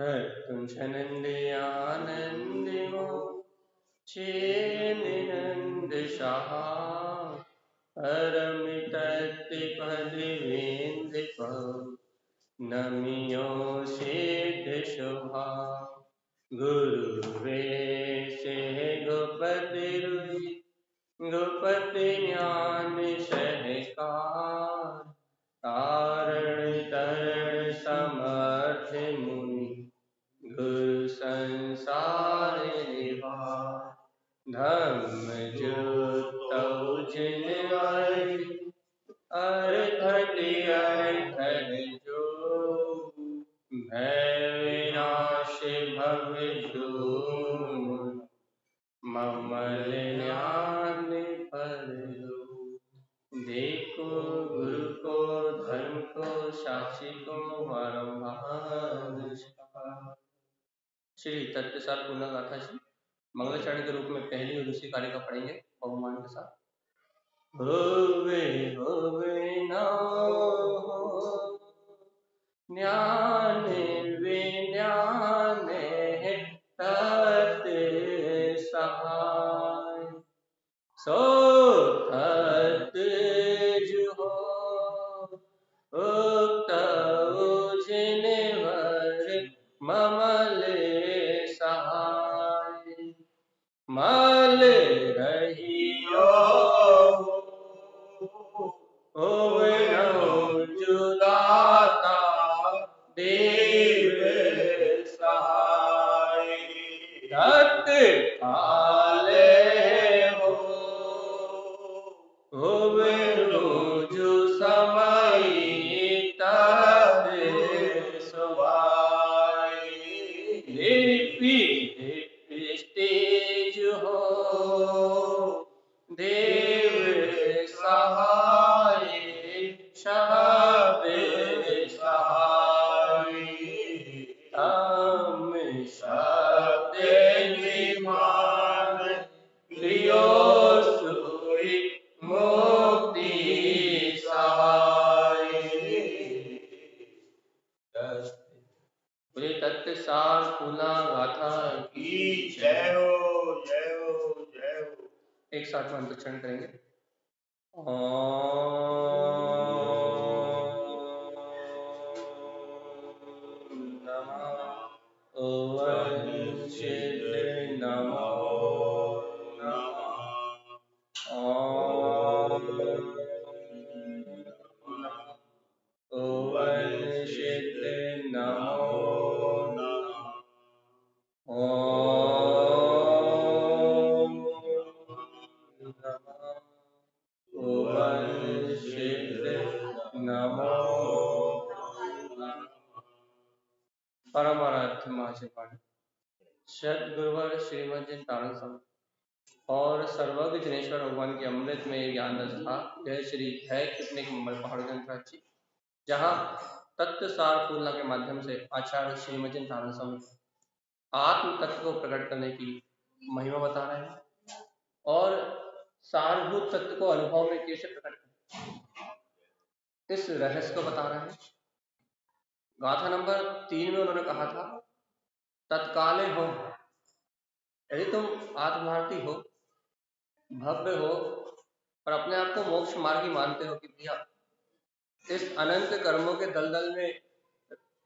तुञ्छनन्दयानन्दिमो चेनिनन्द शाहा परमितत्पदिवेन्द्र नमियो सिद्ध शोभा गुरुवे से गोपति रुई गोपति ज्ञान सहकार तारण तरण समर्थ मुनि गुरु संसार निवार धम्म ज्योत जिनवारी अर्थ अर्थ जो भय विनाश भव जो ममल ज्ञान पर लो देखो गुरु को धर्म को साक्षी को बारंबार श्री तत्वसार पूर्ण गाथा जी मंगलाचरण के रूप में पहली और दूसरी कारिका पढ़ेंगे बहुमान के साथ। होवे ना हो ज्ञान विज्ञान तत् सहाय सो तत् जो हो उक्त जिनवर ममल सहाय मल रहियो होवे नो जुदाता देव सहाय तत्काले हो होवे नो जो समय तद सुभाय देवी स्टेज हो देव सहाय शब्द सहाय हम शब्द विमान लियो सोई मुक्ति सहाय। बोले तत्व सार पूना गाथा की जय हो जय हो जय हो। एक साथ में अंतोच्चारण करेंगे। परमार्थ महाचपाठ सदगुरुवर श्रीमद तारण संत और सर्वज्ञ जनेश्वर भगवान के अमृत में ज्ञान रस था। यह श्री है कितने पहाड़ ग्रंथ जहाँ तत्व सार पूर्णा के माध्यम से आचार्य श्रीमद तारण संत आत्म तत्व को प्रकट करने की महिमा बता रहे हैं और सारभूत तत्व को अनुभव में कैसे प्रकट करें इस रहस्य को बता रहे हैं। गाथा नंबर 3 में उन्होंने कहा था तत्काले हो, यदि तुम आत्मार्थी हो, भव्य हो और अपने आप को मोक्ष मार्गी मानते हो कि भैया इस अनंत कर्मों के दलदल में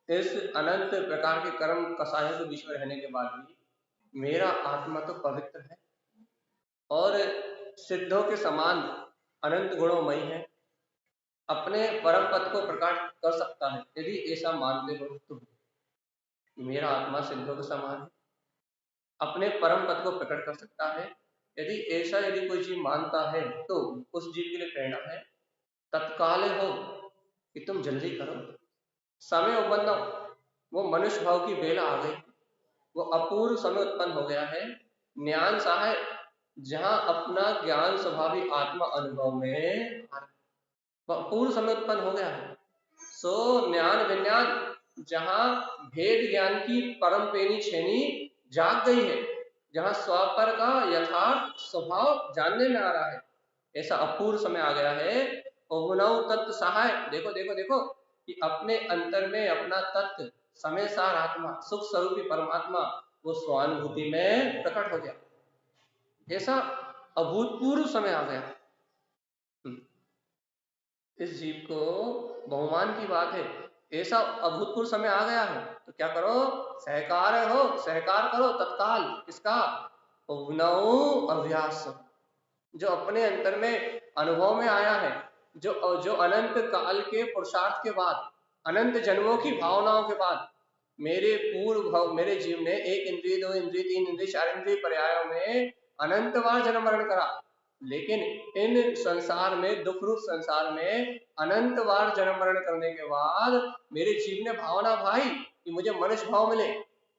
इस अनंत प्रकार के कर्म कसायों के बीच में रहने के बाद भी मेरा आत्मा तो पवित्र है और सिद्धों के समान अनंत गुणों है, अपने परम पद को प्रकट कर सकता है। यदि ऐसा मानते हो तो मेरा आत्मा सिद्धों के समान है, अपने परम पद को प्रकट कर सकता है। यदि ऐसा यदि कोई जीव मानता है तो उस जीव के लिए प्रेरणा है तत्काल हो कि तुम जल्दी करो, समय उपन्न, वो मनुष्य भाव की बेला आ गई, वो अपूर्व समय उत्पन्न हो गया है। ज्ञान सहाय जहां अपना ज्ञान स्वभावी आत्मा अनुभव में पूर्व समय उत्पन्न हो गया है। सो ज्ञान विज्ञान जहां भेद ज्ञान की परम पेनी छेनी जाग गई है, जहां स्वापर का यथार्थ स्वभाव जानने में आ रहा है, ऐसा अपूर्व समय आ गया है। तत्व सहाय देखो देखो देखो कि अपने अंतर में अपना तत्व समय सार आत्मा, सुख स्वरूपी परमात्मा वो स्वानुभूति में प्रकट हो गया। ऐसा अभूतपूर्व समय आ गया। इस जीव को बहुमान की बात है, ऐसा अभूतपूर्व समय आ गया है, तो क्या करो, सहकार करो तत्काल। किसका? अभ्यास, जो अपने अंतर में अनुभव में आया है, जो अनंत काल के पुरुषार्थ के बाद, अनंत जन्मों की भावनाओं के बाद, मेरे जीव ने 1 इंद्रिय 2 इंद्रिय 3 इंद्रिय 4 इंद्रिय पर्यायों में अनंत बार जन्म मरण करा, लेकिन इन संसार में, दुख रूप संसार में अनंत बार जन्म मरण करने के बाद मेरे जीव ने भावना भाई कि मुझे मनुष्य भाव मिले,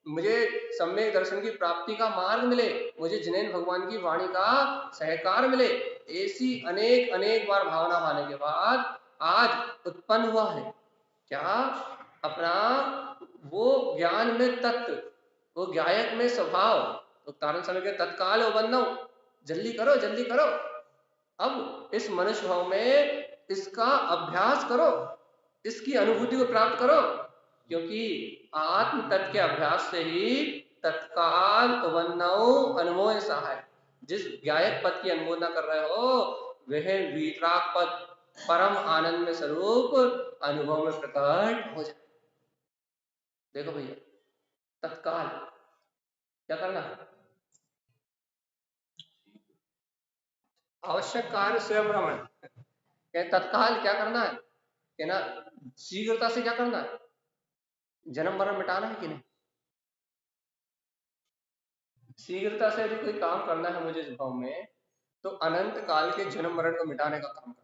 मुझे सम्यक दर्शन की प्राप्ति का मार्ग मिले, मुझे जिनेन्द्र भगवान की वाणी का सहकार मिले। ऐसी अनेक अनेक बार भावना भाने के बाद आज उत्पन्न हुआ है क्या? अपना वो ज्ञान में तत्व, वो ज्ञायक में स्वभाव, तो तारण समय के तत्काल उपन्नौ, जल्दी करो जल्दी करो। अब इस मनुष्य भाव में इसका अभ्यास करो, इसकी अनुभूति को प्राप्त करो, क्योंकि आत्म तत्व के अभ्यास से ही तत्काल उपन्नौ अनुभव सहाय। जिस ज्ञायक पद की अनुमोदना कर रहे हो वह वीतराग पद परम आनंद में स्वरूप अनुभव में प्रकट हो जाए। देखो भैया, तत्काल क्या करना? आवश्यक कार्य स्वयं भ्रमण। तत्काल क्या करना है कि ना, शीघ्रता से क्या करना है? जन्म मरण मिटाना है कि नहीं? शीघ्रता से यदि कोई काम करना है मुझे इस भाव में, तो अनंत काल के जन्म मरण को मिटाने का काम करना।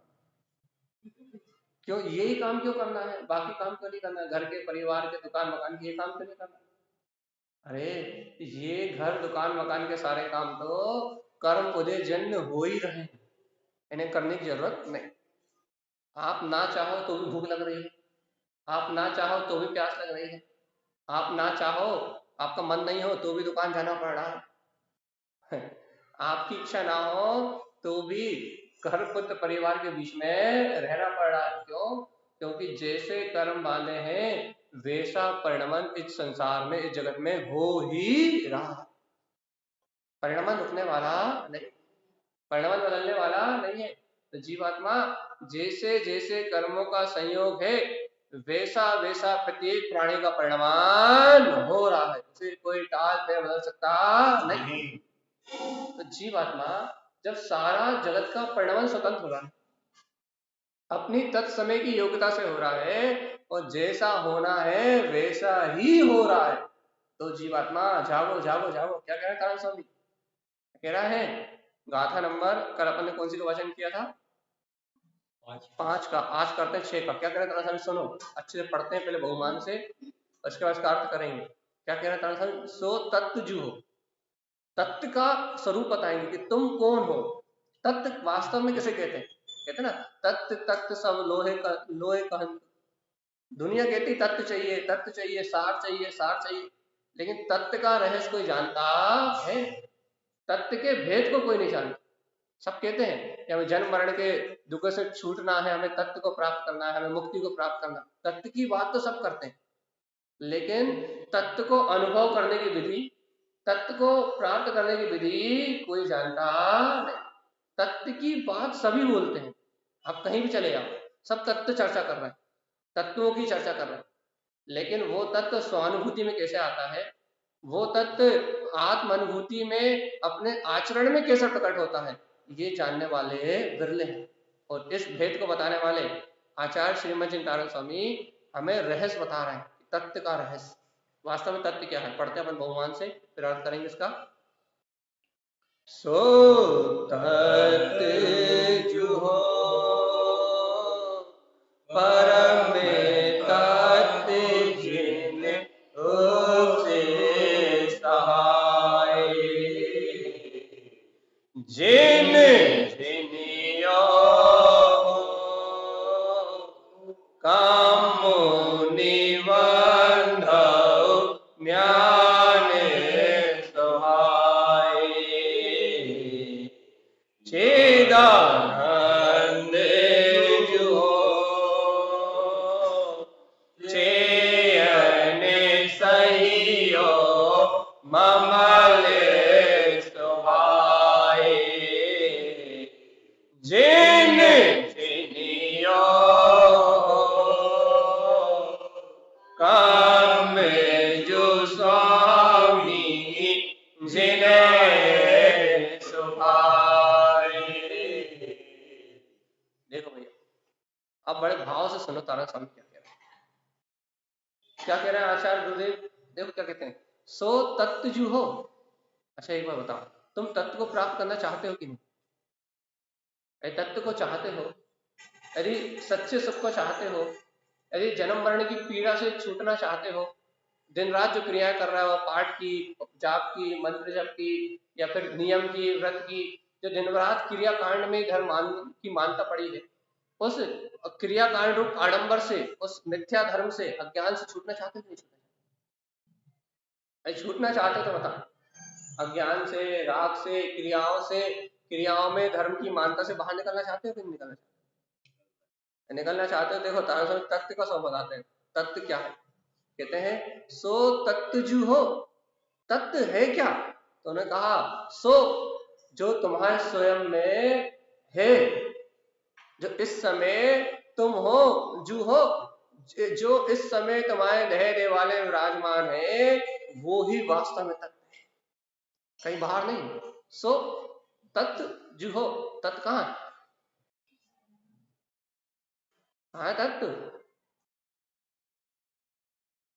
क्यों यही काम क्यों करना है? बाकी काम क्यों नहीं करना? घर के, परिवार के, दुकान मकान के, ये काम क्यों नहीं करना? अरे ये घर दुकान मकान के सारे काम तो कर्म उदय जन्य हो ही रहे हैं, इन्हें करने की जरूरत नहीं। आप ना चाहो तो भी भूख लग रही है, आप ना चाहो तो भी प्यास लग रही है, आप ना चाहो, आपका मन नहीं हो तो भी दुकान जाना पड़ रहा है। आपकी इच्छा ना हो तो भी घर पुत्र परिवार के बीच में रहना पड़ रहा है। क्यों? क्योंकि जैसे कर्म बांधे हैं वैसा परिणमन इस संसार में, इस जगत में हो ही रहा। परिणमन रुकने वाला नहीं, परिणमन बदलने वाला नहीं है। तो जीवात्मा जैसे जैसे कर्मों का संयोग है वैसा वैसा प्रत्येक प्राणी का परिणमन हो रहा है, उसे कोई टाल पे बदल सकता नहीं। तो जीवात्मा जब सारा जगत का परिणमन स्वतंत्र हो रहा है, अपनी तत्समय की योग्यता से हो रहा है, और जैसा होना है वैसा ही हो रहा है, तो जीवात्मा जागो जागो जागो। क्या कह रहे हैं कारण स्वामी? कह रहा है गाथा नंबर, कल अपन ने कौन सी का वचन किया था? 5 का। आज करते हैं 6 का। क्या कह रहे हैं तारा स्वामी? सुनो अच्छे से पढ़ते हैं पहले बहुमान से, उसके बाद इसका अर्थ करेंगे। क्या कह रहे हैं तारा स्वामी? सो तत्व जो हो, तत्व का स्वरूप बताएंगे कि तुम कौन हो। तत्व वास्तव में किसे कहते हैं? कहते ना तत्व तत्व सब लोहे का लोहे का। दुनिया कहती तत्व चाहिए, तत्व चाहिए, सार चाहिए, सार चाहिए, लेकिन तत्व का रहस्य कोई जानता है? तत्व के भेद को कोई नहीं जानता। सब कहते हैं कि हमें जन्म मरण के दुख से छूटना है, हमें तत्व को प्राप्त करना है, हमें मुक्ति को प्राप्त करना। तत्व की बात तो सब करते हैं, लेकिन तत्व को अनुभव करने की विधि, तत्व को प्राप्त करने की विधि कोई जानता नहीं। तत्व की बात सभी बोलते हैं, आप कहीं भी चले जाओ सब तत्व चर्चा कर रहे हैं, तत्वों की चर्चा कर रहे हैं, लेकिन वो तत्व स्वानुभूति में कैसे आता है, वो तत्व आत्म अनुभूति में अपने आचरण में कैसे प्रकट होता है, ये जानने वाले विरले हैं। और इस भेद को बताने वाले आचार्य श्रीमद चिंतारण स्वामी हमें रहस्य बता रहे हैं, तत्व का रहस्य। वास्तव में तत्व क्या है? पढ़ते हैं अपन बहुमान से, फिर अर्थ करेंगे इसका। सो तत्व जो हो परम तत्व जिन उसे सहाय, जिन जिनियो काम निबंध ज्ञान सहाय, चिदानंद जो ममले सुभाए जिन जिनियो काम जो स्वामी जिन्हें सुभाए। देखो भैया, अब बड़े भाव से सुनो तारा स्वामी क्या कह रहे हैं। क्या कह रहे हैं आचार्य गुरुदेव? देखो क्या कहते हैं, सो तत्व जो हो। अच्छा एक बार बताओ, तुम तत्व को प्राप्त करना चाहते हो कि नहीं? तत्व को चाहते हो, यदि सच्चे सुख को चाहते हो, यदि जन्म मरण की पीड़ा से छूटना चाहते हो, दिन रात जो क्रियाएं कर रहा हो, पाठ की, जाप की, मंत्र जप की, या फिर नियम की, व्रत की, जो दिन रात क्रिया कांड में धर्म की मानता पड़ी है, उस क्रिया कांड रूप आडंबर से, उस मिथ्या धर्म से, अज्ञान से छूटना चाहते हो? नहीं छूटना चाहते तो बता। अज्ञान से, राग से, क्रियाओं में धर्म की मानता से बाहर निकलना चाहते हो कि नहीं निकलना चाहते? निकलना चाहते हो। देखो तारा तत्व का सब बताते हैं। तत्व क्या है? कहते हैं सो तत्व जो हो। तत्व है क्या? तो उन्होंने कहा सो जो तुम्हारे स्वयं में है, जो इस समय तुम हो, जो हो, जो इस समय तुम्हारे देह वाले विराजमान है, वो ही वास्तव में तत्व है, कहीं बाहर नहीं। सो तत्व जो हो। तत्व कहाँ है? हाँ तत्व।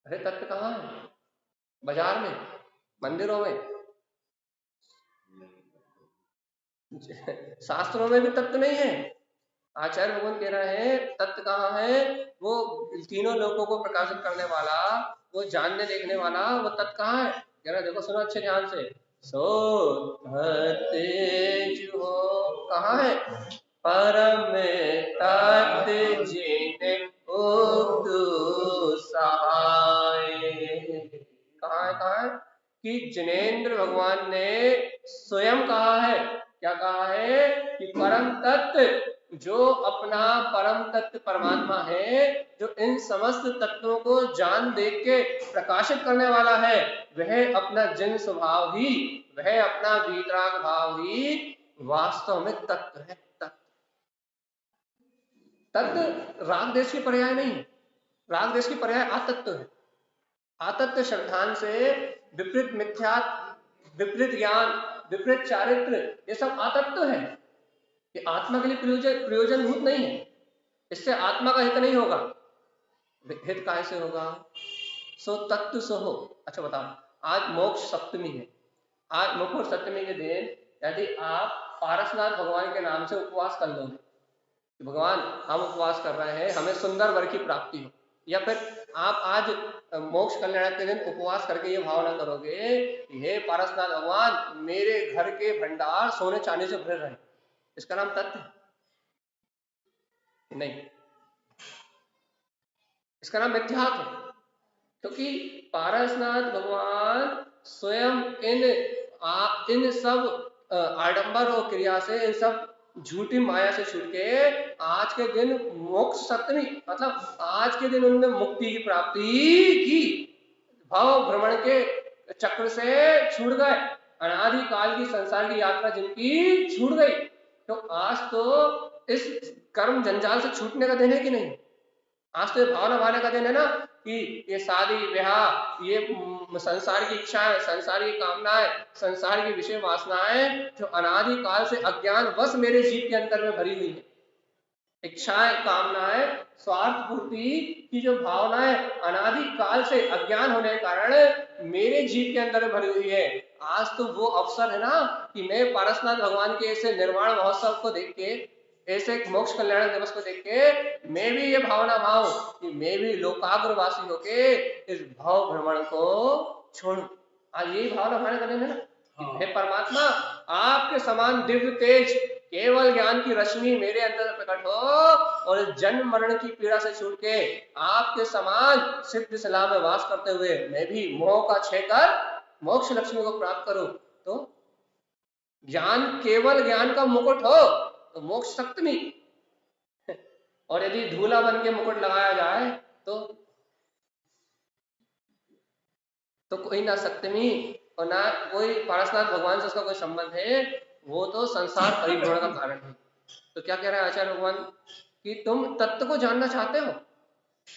अरे तत्व कहाँ है? बाजार में, मंदिरों में, शास्त्रों में भी तत्व नहीं है। आचार्य भगवान कह रहे हैं तत्व कहाँ है? वो तीनों लोगों को प्रकाशित करने वाला, वो जानने देखने वाला, वो तत्व कहाँ है? कह रहे देखो सुनो अच्छे ध्यान से। सो तत्व जो कहाँ है? परम तत्व जिने सहाय। कहाँ है? कहाँ है? कि जिनेंद्र भगवान ने स्वयं कहा है। क्या कहा है? कि परम तत्व, जो अपना परम तत्व परमात्मा है, जो इन समस्त तत्वों को जान देख के प्रकाशित करने वाला है, वह अपना जिन स्वभाव ही, वह अपना वीतराग भाव ही वास्तव में तत्व है। तत्व राग देश की पर्याय नहीं। राग देश की पर्याय आतत्व है। आतत्व श्रद्धान से विपरीत मिथ्या, विपरीत ज्ञान, विपरीत चारित्र, ये सब आतत्व है। ये आत्मा के लिए प्रयोजनभूत नहीं है। इससे आत्मा का हित नहीं होगा। हित कैसे होगा? सो तत्व सो हो। अच्छा बताओ, आज मोक्ष सप्तमी है। आज मुखर सप्तमी के दिन यदि आप पारसनाथ भगवान के नाम से उपवास कर लोगे, भगवान हम उपवास कर रहे हैं, हमें सुंदर वर की प्राप्ति हो, या फिर आप आज मोक्ष कल्याण के दिन उपवास करके ये भावना करोगे, हे पारसनाथ भगवान मेरे घर के भंडार सोने चांदी से भरे रहे, इसका नाम तत्व नहीं, इसका नाम मिथ्यात्व है। क्योंकि पारसनाथ भगवान स्वयं इन सब आडंबर और क्रिया से, इन सब झूठी माया से छूट के आज के दिन मोक्ष सप्तमी, मतलब आज के दिन उन्होंने मुक्ति की प्राप्ति की, भव भ्रमण के चक्र से छूट गए, अनादि काल की संसार की यात्रा जिनकी छूट गई। तो आज तो इस कर्म जंजाल से छूटने का दिन है कि नहीं? आज तो ये भावना भाने का दिन है ना कि ये शादी ब्याह, ये संसार की इच्छाएं, संसार की कामनाएं, संसार की विषय वासनाएं जो अनादि काल से अज्ञान वश मेरे जीव के अंदर में भरी हुई है, इच्छाएं, कामनाएं, स्वार्थ पूर्ति की जो भावनाएं अनादि काल से अज्ञान होने के कारण मेरे जीव के अंदर में भरी हुई है, आज तो वो अवसर है ना कि मैं पारसनाथ भगवान के ऐसे निर्वाण महोत्सव को देख के, ऐसे एक मोक्ष कल्याण दिवस को देख के मैं भी ये भावना भाव कि मैं भी लोकाग्रवासी होके इस भाव भ्रमण को छोड़ू। आज यही भावना भावना का दिन है ना। हे परमात्मा, आपके समान दिव्य तेज, केवल ज्ञान की रश्मि मेरे अंदर प्रकट हो और जन्म मरण की पीड़ा से छूट के आपके समान सिद्ध सलाह में वास करते हुए मैं भी मोह का क्षय कर मोक्ष लक्ष्मी को प्राप्त करूं। तो ज्ञान, केवल ज्ञान का मुकुट हो तो मोक्ष सप्तमी, और यदि धूला बन के मुकुट लगाया जाए तो कोई ना सप्तमी, और ना कोई पारसनाथ भगवान से उसका कोई संबंध है, वो तो संसार परिभ्रमण का कारण है। तो क्या कह रहे हैं आचार्य भगवान कि तुम तत्व को जानना चाहते हो,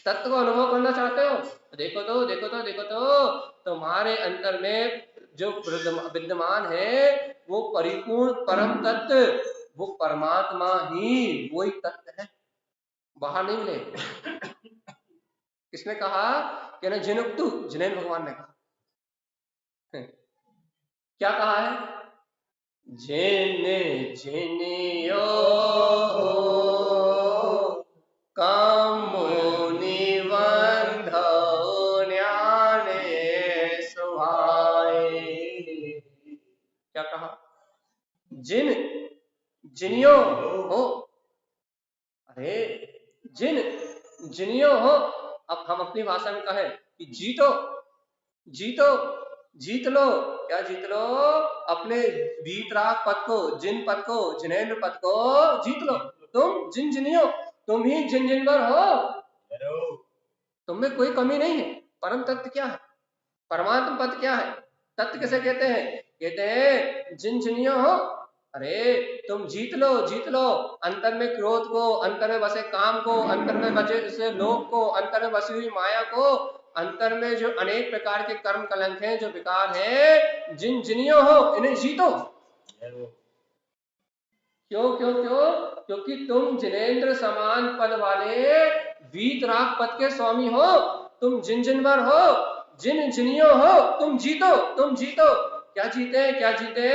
तत्व को अनुभव करना चाहते हो, देखो तो देखो तो देखो तो तुम्हारे अंतर में जो विद्यमान है वो परिपूर्ण परम तत्व, वो परमात्मा ही वही तत्व है, बाहर नहीं मिले। किसने कहा कि ना जिनुक्तु, जिनेन भगवान ने कहा। क्या कहा है? जिन जिनियो कामुनि बंधो न्याने सुहाए। क्या कहा? जिन जिनियो हो, अरे जिन जिनियो हो। अब हम अपनी भाषा में कहें कि जीतो जीतो, जीत लो। क्या जीत लो? अपने वीतराग पद को, जिन पद को, जिनेन्द्र पद को जीत लो। तुम जिन जिनियो, तुम ही जिन जिनवर हो, तुम में कोई कमी नहीं है। परम तत्व क्या है? परमात्म पद क्या है? तत्व किसे कहते हैं? कहते हैं जिन जिनियो हो। अरे तुम जीत लो, जीत लो अंतर में क्रोध को, अंतर में बसे काम को, अंतर में बचे से लोभ को, अंतर में बसी हुई माया को, अंतर में जो अनेक प्रकार के कर्म कलंक हैं, जो विकार है, जिन जिनियो हो, इन्हें जीतो। क्यों क्यों क्यों? क्योंकि तुम जिनेन्द्र समान पद वाले वीतराग पद के स्वामी हो, तुम जिन जिनवर हो, जिन जिनियो हो, तुम जीतो, तुम जीतो। क्या जीते? क्या जीते?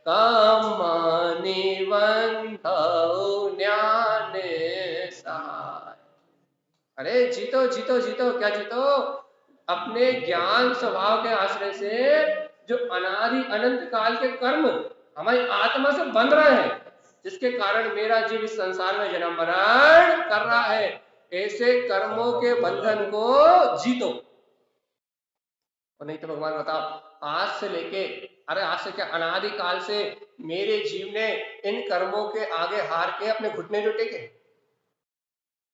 कामानि बंधो न्याने सहाय। अरे जीतो जीतो जीतो। क्या जीतो? अपने ज्ञान स्वभाव के आश्रय से जो अनादि अनंत काल के कर्म हमारी आत्मा से बंध रहे हैं, जिसके कारण मेरा जीव इस संसार में जन्म मरण कर रहा है, ऐसे कर्मों के बंधन को जीतो। और नहीं तो भगवान बताओ, आज से लेके, अरे आज से क्या, अनादि काल से मेरे जीव ने इन कर्मों के आगे हार के अपने घुटने जो टेके।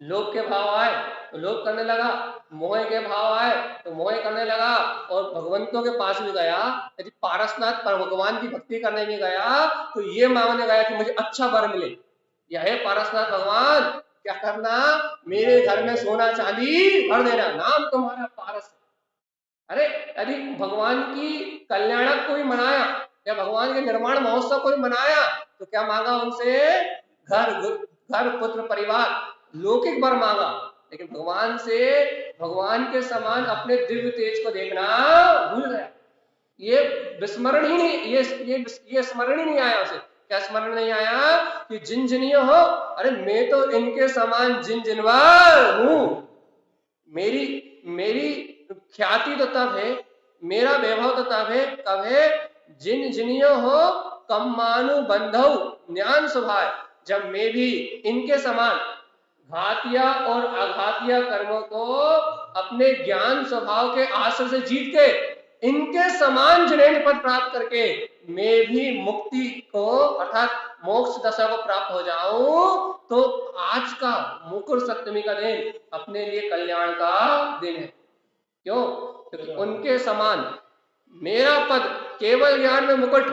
लोभ के भाव आए तो लोभ करने लगा, मोह के भाव आए तो मोह करने लगा, और भगवंतों के पास भी गया, यदि पारसनाथ पर भगवान की भक्ति करने भी गया तो ये मांगने गया कि मुझे अच्छा वर मिले। यह है पारसनाथ भगवान, क्या करना? मेरे घर में सोना चांदी भर देना, नाम तुम्हारा पारस। अरे यदि भगवान की कल्याणक को भी मनाया या भगवान के निर्माण महोत्सव को भी मनाया तो क्या मांगा उनसे? घर घर पुत्र परिवार लौकिक वर मांगा, लेकिन भगवान से, भगवान के समान अपने दिव्य तेज को देखना भूल गया। ये विस्मरण ही नहीं, ये स्मरण ही नहीं आया उसे। क्या स्मरण नहीं आया? कि जिन जिनियो हो, अरे मैं तो इनके समान जिन जिनवर हूं। मेरी मेरी ख्याति तो तब है, मेरा वैभव तो तब है, कब है? जिन जिनियो हो कम्मानु बंधौ ज्ञान स्वभाव, जब मैं भी इनके समान घातिया और अघातिया कर्मों को अपने ज्ञान स्वभाव के आश्रय से जीत के इनके समान जिनेन्द्र पद प्राप्त करके मैं भी मुक्ति को अर्थात मोक्ष दशा को प्राप्त हो जाऊं, तो आज का मुकुर सप्तमी का दिन अपने लिए कल्याण का दिन है। क्यों? क्योंकि उनके समान मेरा पद, केवल ज्ञान में मुकुट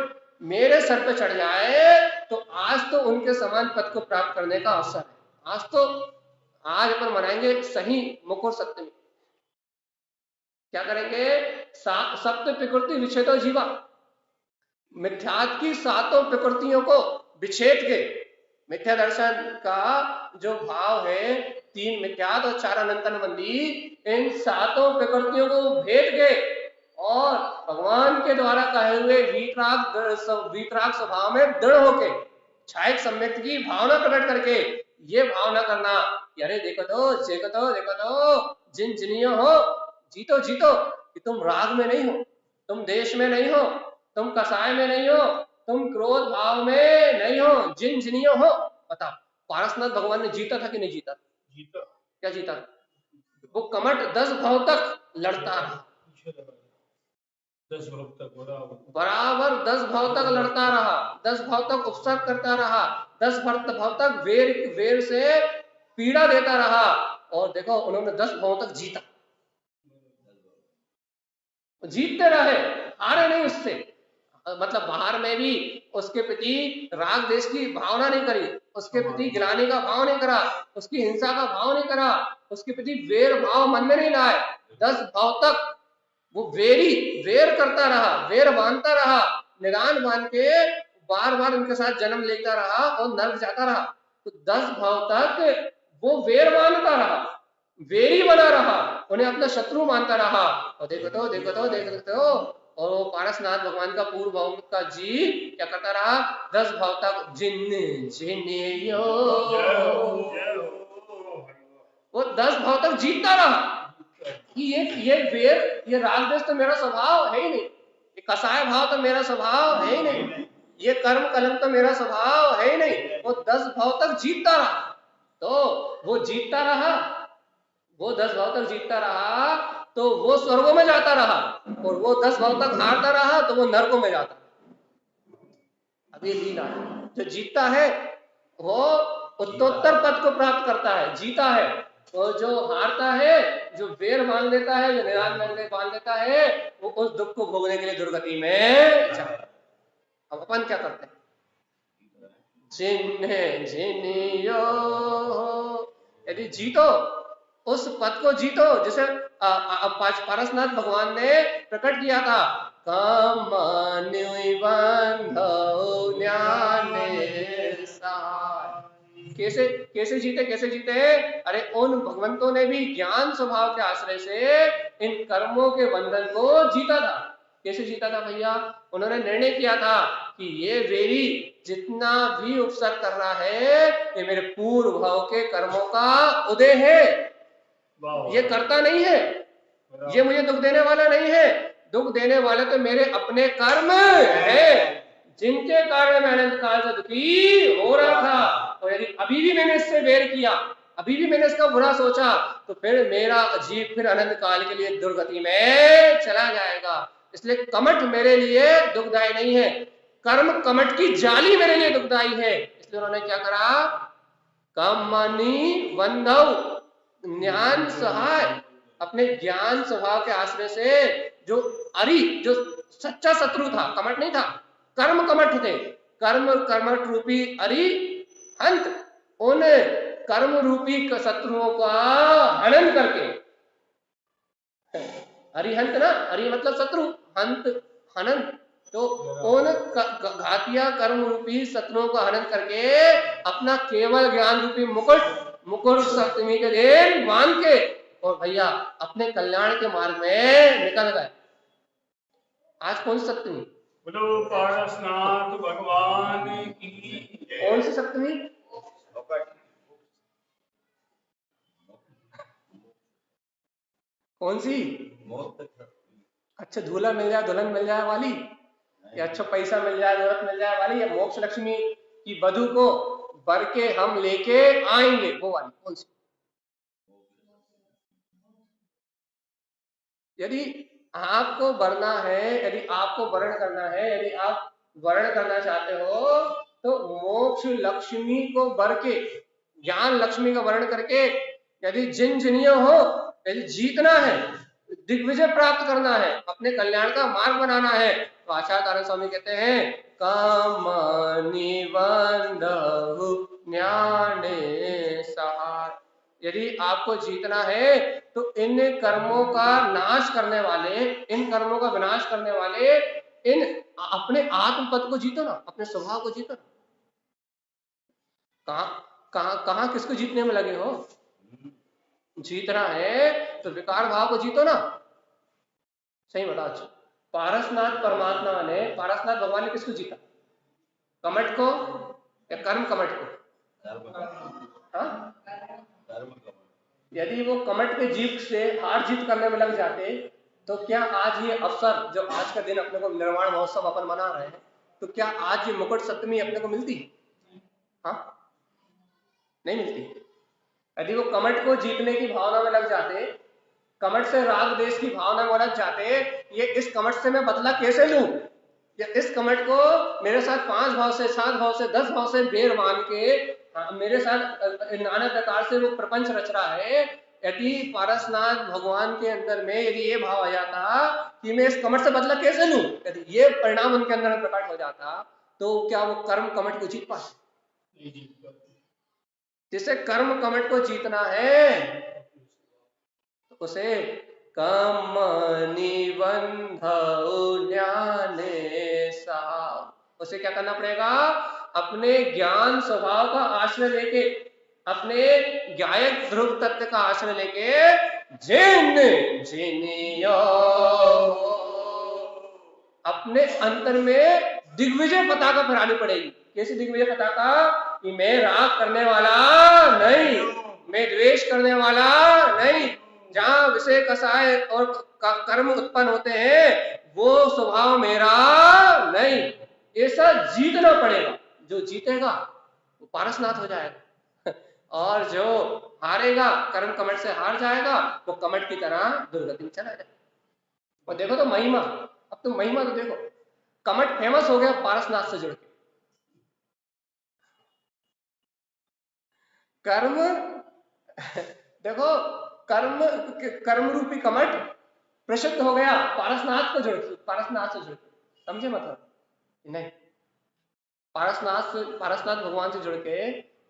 मेरे सर पे चढ़ जाए तो आज तो उनके समान पद को प्राप्त करने का अवसर है। आज अपन मनाएंगे सही मुकुर सप्तमी। क्या करेंगे? सप्त प्रकृति विच्छेदो जीवा, मिथ्यात की सातों प्रकृतियों को विच्छेद के, मिथ्या दर्शन का जो भाव है, 3 मिथ्यात और 4 अनंतन बंदी, इन सातों प्रकृतियों को भेद के और भगवान के द्वारा कहे हुए वीतराग स्वभाव में दृढ़ होके छायक सम्यक्त की भावना प्रकट करके ये भावना करना कि अरे देखो तो देखो तो देखो तो जिन जिनियो हो, जीतो जीतो, कि तुम राग में नहीं हो, तुम देश में नहीं हो, तुम कसाय में नहीं हो, तुम क्रोध भाव में नहीं हो, जिन जिनियो हो। बताओ पारसनाथ भगवान ने जीता था कि नहीं जीता? जीता। क्या जीता? वो कमट 10 भाव तक लड़ता रहा, 10 भाव तक बराबर 10 भाव तक लड़ता रहा, 10 भाव तक उपसर्ग करता रहा, 10 भाव तक वेर से पीड़ा देता रहा, और देखो उन्होंने 10 भाव तक जीता, जीतते रहे। हारे नहीं उससे, मतलब बाहर में भी उसके प्रति राग देश की भावना नहीं करी, उसके प्रति गिलाने का भाव नहीं करा, उसकी हिंसा का भाव नहीं करा, उसके प्रति वेर भाव मन में नहीं लाए। 10 भाव तक वो वेर करता रहा, वेर बांधता रहा, निदान बांध के बार बार उनके साथ जन्म लेता रहा और नर्क जाता रहा। तो 10 भाव तक वो वेर बांधता रहा, वेरी बना रहा, उन्हें अपना शत्रु मानता रहा। और देखो तो और वो पारसनाथ भगवान का पूर्व भाव का जी क्या करता रहा, 10 भाव तक जिन जिनियो, वो 10 भाव तक जीतता रहा कि ये वेर, ये राग देश तो मेरा स्वभाव है ही नहीं, ये कसाय भाव तो मेरा स्वभाव है ही नहीं, ये कर्म कलम तो मेरा स्वभाव है ही नहीं। वो 10 भाव तक जीतता रहा, तो वो जीतता रहा, वो 10 भाव तक जीतता रहा तो वो स्वर्गों में जाता रहा, और वो 10 भाव तक हारता रहा तो वो नरकों में जाता। अब ये लीला है, जो जीतता है वो उत्तरोत्तर पद को प्राप्त करता है, जीता है, और जो हारता है, जो वेर बांध देता है, जो निराश बांध देता है, वो उस दुख को भोगने के लिए दुर्गति में जाता है। अब अपन क्या करते हैं, जिन्हें जिनियो, यदि जीतो उस पद को जीतो, जैसे पारसनाथ भगवान ने प्रकट किया था, कैसे कैसे जीते, अरे उन भगवंतों ने भी ज्ञान स्वभाव के आश्रय से इन कर्मों के बंधन को जीता था। कैसे जीता था भैया, उन्होंने निर्णय किया था कि ये वेरी जितना भी उपसर्ग कर रहा है ये मेरे पूर्व भाव के कर्मों का उदय है, ये करता नहीं है, ये मुझे दुख देने वाला नहीं है, दुख देने वाले तो मेरे अपने कर्म है, जिनके कारण मैं अनंत काल से दुखी हो रहा था। और यदि अभी भी मैंने इससे वेर किया, अभी भी मैंने इसका बुरा सोचा, तो फिर मेरा जीव फिर अनंत काल के लिए दुर्गति में चला जाएगा। इसलिए कमठ मेरे लिए दुखदायी नहीं है, कर्म कमठ की जाली मेरे लिए दुखदायी है। इसलिए उन्होंने क्या करा, कामनी बंधव ज्ञान सहाय, अपने ज्ञान स्वभाव के आश्रय से जो जो सच्चा शत्रु था, कमठ नहीं था, कर्म कमठ थे, कर्मठ रूपी अरिहंत, उन कर्म रूपी शत्रुओं का हनन करके, अरिहंत ना, अरि मतलब शत्रु, हंत हनन, तो उन घातिया कर्म रूपी शत्रुओं का हनन करके अपना केवल ज्ञान रूपी मुकुट सप्तमी के दिन बांध के और भैया अपने कल्याण के मार्ग में निकल गए। आज कौन सी सप्तमी, बोलो पारसनाथ भगवान की। कौन सी सप्तमी, कौन सी, अच्छा दूल्हा मिल जाए दुल्हन मिल जाए वाली, या अच्छा पैसा मिल जाए दौलत मिल जाए वाली, या मोक्ष लक्ष्मी की वधू को बर के हम लेके आएंगे वो वाली, कौन सी? यदि आपको वरना है, यदि आपको वर्ण करना है, यदि आप वर्ण करना चाहते हो तो मोक्ष लक्ष्मी को बर के, ज्ञान लक्ष्मी का वर्ण करके यदि जिन हो, यदि जीतना है, दिग्विजय प्राप्त करना है, अपने कल्याण का मार्ग बनाना है, तो आचार्य तारण स्वामी कहते हैं काम निबंधु ज्ञाने सहार। यदि आपको जीतना है तो इन कर्मों का नाश करने वाले, इन कर्मों का विनाश करने वाले, इन अपने आत्म पद को जीतो ना, अपने स्वभाव को जीतो ना। कहां किसको जीतने में लगे हो, जीतना है तो विकार भाव को जीतो ना। सही बताओ, पारसनाथ परमात्मा ने, पारसनाथ भगवान ने किसको जीता, कमठ को या कर्म कमठ को? यदि वो कमठ के जीव से हार जीत करने में लग जाते तो क्या आज ये अवसर, जो आज का दिन अपने को निर्वाण महोत्सव अपन मना रहे हैं, तो क्या आज ये मुकुट सप्तमी अपने को मिलती? हाँ, नहीं मिलती। यदि वो कमठ को जीतने की भावना में लग जाते, कमठ से राग देश की भावना में लग जाते, ये इस कमठ से मैं बदला कैसे लूं, या इस कमठ को मेरे साथ 5 भाव से 7 भाव से 10 भाव से बेर मान के मेरे साथ नाना प्रकार से वो प्रपंच रच रहा है, यदि पारसनाथ भगवान के अंदर में यदि ये भाव आ जाता कि मैं इस कमट से बदला कैसे लूं, यदि ये परिणाम उनके अंदर में प्रकट हो जाता तो क्या वो कर्म कमट को जीत पाते? नहीं जीत पाते। जिसे कर्म कमट को जीतना है तो उसे कम निबंध ज्ञाने सा, उसे क्या करना पड़ेगा? अपने ज्ञान स्वभाव का आश्रय लेके, अपने ज्ञायक ध्रुव तत्व का आश्रय लेके जिन जिनियो अपने अंतर में दिग्विजय पताका फहरानी पड़ेगी। कैसी दिग्विजय पताका? कि मैं राग करने वाला नहीं, मैं द्वेष करने वाला नहीं, जहां विषय कसाय और कर्म उत्पन्न होते हैं वो स्वभाव मेरा नहीं, ऐसा जीतना पड़ेगा। जो जीतेगा वो पारसनाथ हो जाएगा और जो हारेगा, कर्म कमट से हार जाएगा, वो कमट की तरह दुर्गति में चला जाएगा। और देखो तो महिमा, अब तो महिमा तो देखो, कमट फेमस हो गया पारसनाथ से जुड़ के। कर्म देखो, कर्म रूपी कमट प्रसिद्ध हो गया पारसनाथ से जुड़ के। समझे मतलब? नहीं, पारसनाथ भगवान से जुड़ के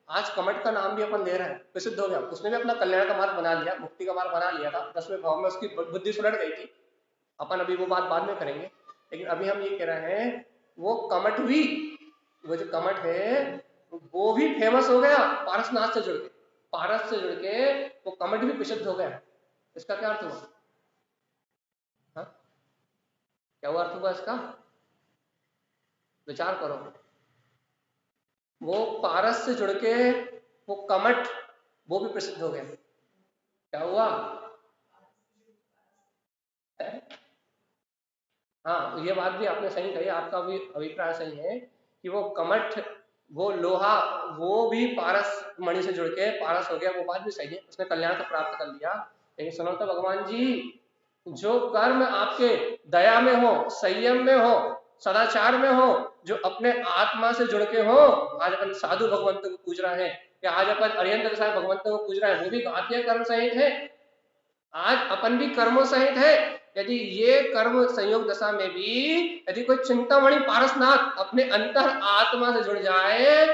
आज कमट का नाम भी अपन ले रहे हैं, प्रसिद्ध हो गया। उसने भी अपना कल्याण का मार्ग बना लिया, मुक्ति का मार्ग बना लिया था। 10वें भाव में उसकी बुद्धि सुलट गई थी। अपन अभी वो बात बाद में करेंगे, लेकिन अभी हम ये कह रहे हैं वो कमट भी, वो जो कमट है वो भी फेमस हो गया पारसनाथ से जुड़ के। पारस से जुड़ के वो कमट भी प्रसिद्ध हो गया। इसका क्या अर्थ हुआ? हाँ, क्या हुआ अर्थ हुआ इसका? विचार करो। वो पारस से जुड़ के वो कमट वो भी प्रसिद्ध हो गया। क्या हुआ? हाँ, ये बात भी आपने सही कही, आपका भी अभिप्राय सही है कि वो कमठ, वो लोहा, वो भी पारस मणि से जुड़ के पारस हो गया। वो बात भी सही है, उसने कल्याण को प्राप्त कर लिया। लेकिन सुनो तो भगवान जी, जो कर्म आपके दया में हो, संयम में हो, सदाचार में हो, जो अपने आत्मा से जुड़ के हो, आज अपन साधु भगवंत को पूज रहे हैं या आज अपन अरिहंत साहब भगवंत को पूज रहे हैं, वो भी घातीय कर्म सहित है। आज अपन भी कर्मों सहित है। यदि ये कर्म संयोग दशा में भी यदि कोई चिंतामणि पारसनाथ अपने अंतर आत्मा से जुड़ जाए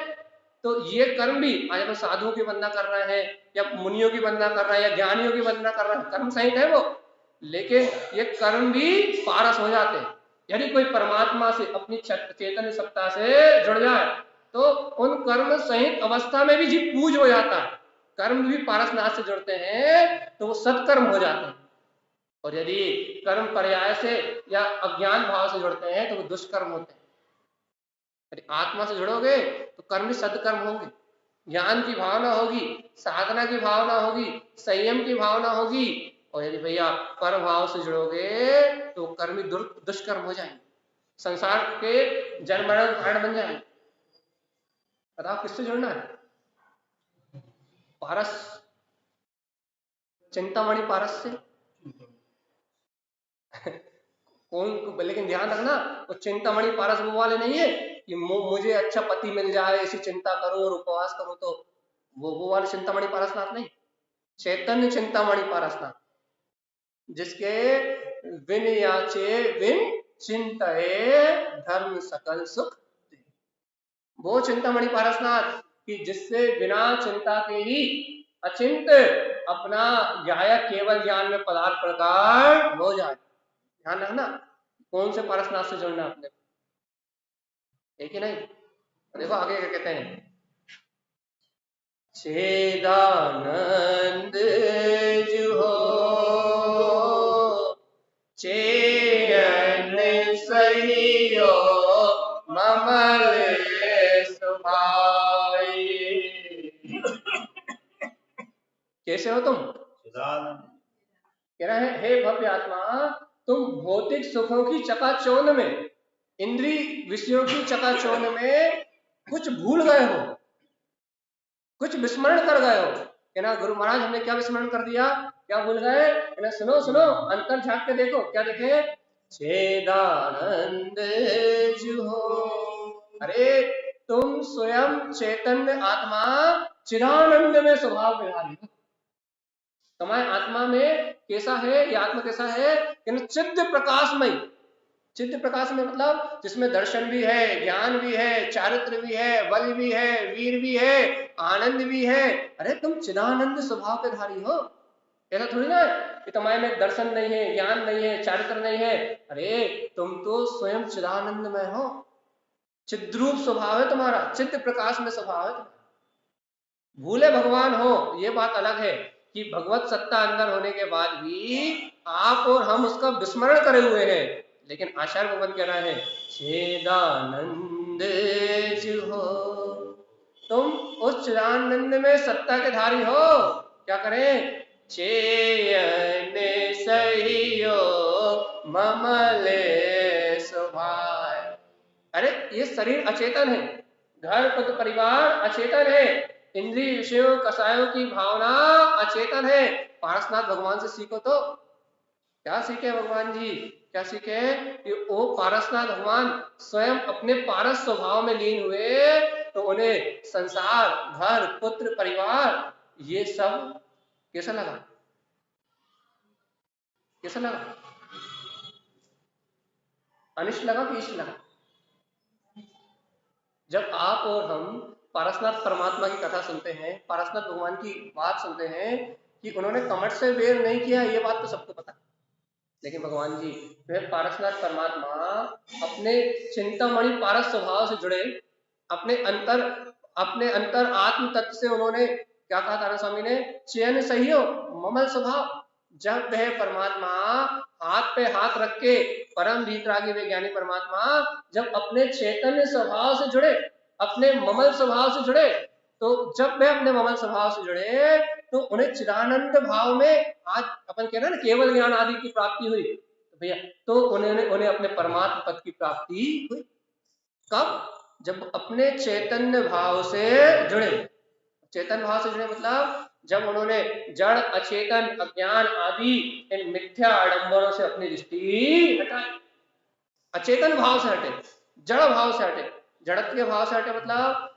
तो ये कर्म भी, आज अपन साधुओं की वंदना कर रहे हैं या मुनियों की वंदना कर रहे हैं या ज्ञानियों की वंदना कर रहे हैं, कर्म सहित है वो, लेकिन ये कर्म भी पारस हो जाते हैं। यदि कोई परमात्मा से अपनी चैतन्य सत्ता से जुड़ जाए तो उन कर्म सहित अवस्था में भी जीव पूज हो जाता है। कर्म भी पारसनाथ से जुड़ते हैं तो वो सत्कर्म हो जाते हैं, और यदि कर्म पर्याय से या अज्ञान भाव से जुड़ते हैं तो वो दुष्कर्म होते हैं। यदि आत्मा से जुड़ोगे तो कर्म भी सत्कर्म होंगे, ज्ञान की भावना होगी, साधना की भावना होगी, संयम की भावना होगी। और यदि भैया पर भाव से जुड़ोगे तो कर्म भी दुष्कर्म हो जाएंगे, संसार के जन्म मरण कारण बन जाएंगे। बताओ किससे जुड़ना है? पारस, चिंतामणि पारस से। कौन? लेकिन ध्यान रखना, वो चिंतामणि पारस वो वाले नहीं है कि मुझे अच्छा पति मिल जाए ऐसी चिंता करो और उपवास करो, तो वो वाले चिंतामणि पारसनाथ नहीं। चैतन्य चिंतामणि पारसनाथ, जिसके विन याचे विन चिंतये धर्म सकल सुख, वो चिंतामणि पारसनाथ कि जिससे बिना चिंता के ही अचिंत अपना ज्ञायक केवल ज्ञान में पदार्थ प्रकार हो जाए। ध्यान रखना कौन से पारसनाथ से जुड़ना आपने, एक ही नहीं। देखो आगे क्या कहते हैं, छेदानंद जुहो चेयन सहियो ममल सुभाई। कैसे हो तुम? कह रहे हैं हे भव्य आत्मा, तुम भौतिक सुखों की चकाचौंध में, इंद्रिय विषयों की चकाचौंध में कुछ भूल गए हो, कुछ विस्मरण कर गए हो। कहना गुरु महाराज हमने क्या विस्मरण कर दिया, क्या भूल गए? कहना सुनो सुनो, अंतर झांक के देखो, क्या देखे? छेदानंद जुहो, अरे तुम स्वयं चैतन्य आत्मा चिदानंद में स्वभाव विहारी हो। तुम्हारे आत्मा में कैसा है, ये आत्मा कैसा है कि चित्त प्रकाशमय। चित्त प्रकाश में मतलब जिसमें दर्शन भी है, ज्ञान भी है, चारित्र भी है, बल भी है, वीर भी है, आनंद भी है। अरे तुम चिदानंद स्वभाव के धारी हो। ऐसा थोड़ी ना है कि तुम्हारे में दर्शन नहीं है, ज्ञान नहीं है, चारित्र नहीं है। अरे तुम तो स्वयं चिदानंद में हो। चिद्रूप स्वभाव है तुम्हारा, चित्त प्रकाश में स्वभाव है। भूले भगवान हो ये बात अलग है कि भगवत सत्ता अंदर होने के बाद भी आप और हम उसका विस्मरण करे हुए हैं। लेकिन आचार्य भगवान कह रहा है चिदानंद हो, तुम उस चिदानंद में सत्ता के धारी हो। क्या करें? चेयन सहियो ममले स्वभाव। अरे ये शरीर अचेतन है, घर पुत्र परिवार अचेतन है, इंद्रिय विषयों कसायों की भावना अचेतन है। पारसनाथ भगवान से सीखो। तो क्या सीखे भगवान जी? क्या सीखे कि वो पारसनाथ भगवान स्वयं अपने पारस स्वभाव में लीन हुए, तो उन्हें संसार, घर, पुत्र, परिवार ये सब कैसा लगा? कैसा लगा? अनिष्ट लगा कि इष्ट लगा? जब आप और हम पारसनाथ परमात्मा की कथा सुनते हैं, पारसनाथ भगवान की बात सुनते हैं कि उन्होंने कमठ से वेर नहीं किया, ये बात तो सबको पता है। लेकिन भगवान जी वह पारसनाथ परमात्मा अपने चिंतामणि पारस स्वभाव से जुड़े, अपने अंतर आत्म तत्व से उन्होंने क्या कहा तारा स्वामी ने? चयन सही हो ममल स्वभाव। जब वह परमात्मा हाथ पे हाथ रख के, परम वीतरागी वैज्ञानिक परमात्मा जब अपने चैतन्य स्वभाव से जुड़े, अपने ममल स्वभाव से जुड़े, तो जब वह अपने ममल स्वभाव से जुड़े तो उन्हें चिदानंद भाव में, आज अपन कह रहे हैं ना केवल ज्ञान आदि की प्राप्ति हुई, तो भैया तो उन्हें अपने परमात्मा पद की प्राप्ति हुई। कब? जब अपने चैतन्य भाव से जुड़े। चेतन भाव से जुड़े मतलब जब उन्होंने जड़, अचेतन, अज्ञान आदि इन मिथ्या आडंबरों से अपनी दृष्टि हटाई, अचेतन भाव से हटे, जड़ भाव से हटे। जड़त के भाव से हटे मतलब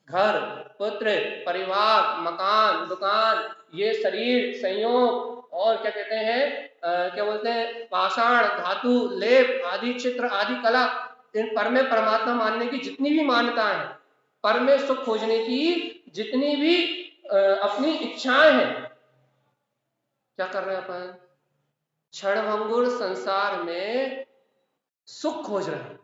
घर, पुत्र, परिवार, मकान, दुकान, ये शरीर, संयोग और क्या कहते हैं, क्या बोलते हैं, पाषाण, धातु, लेप आदि, चित्र आदि कला, इन पर में परमात्मा मानने की जितनी भी मान्यताएं हैं, पर में सुख खोजने की जितनी भी अपनी इच्छाएं हैं, क्या कर रहे हैं अपन? क्षणभंगुर संसार में सुख खोज रहे हैं,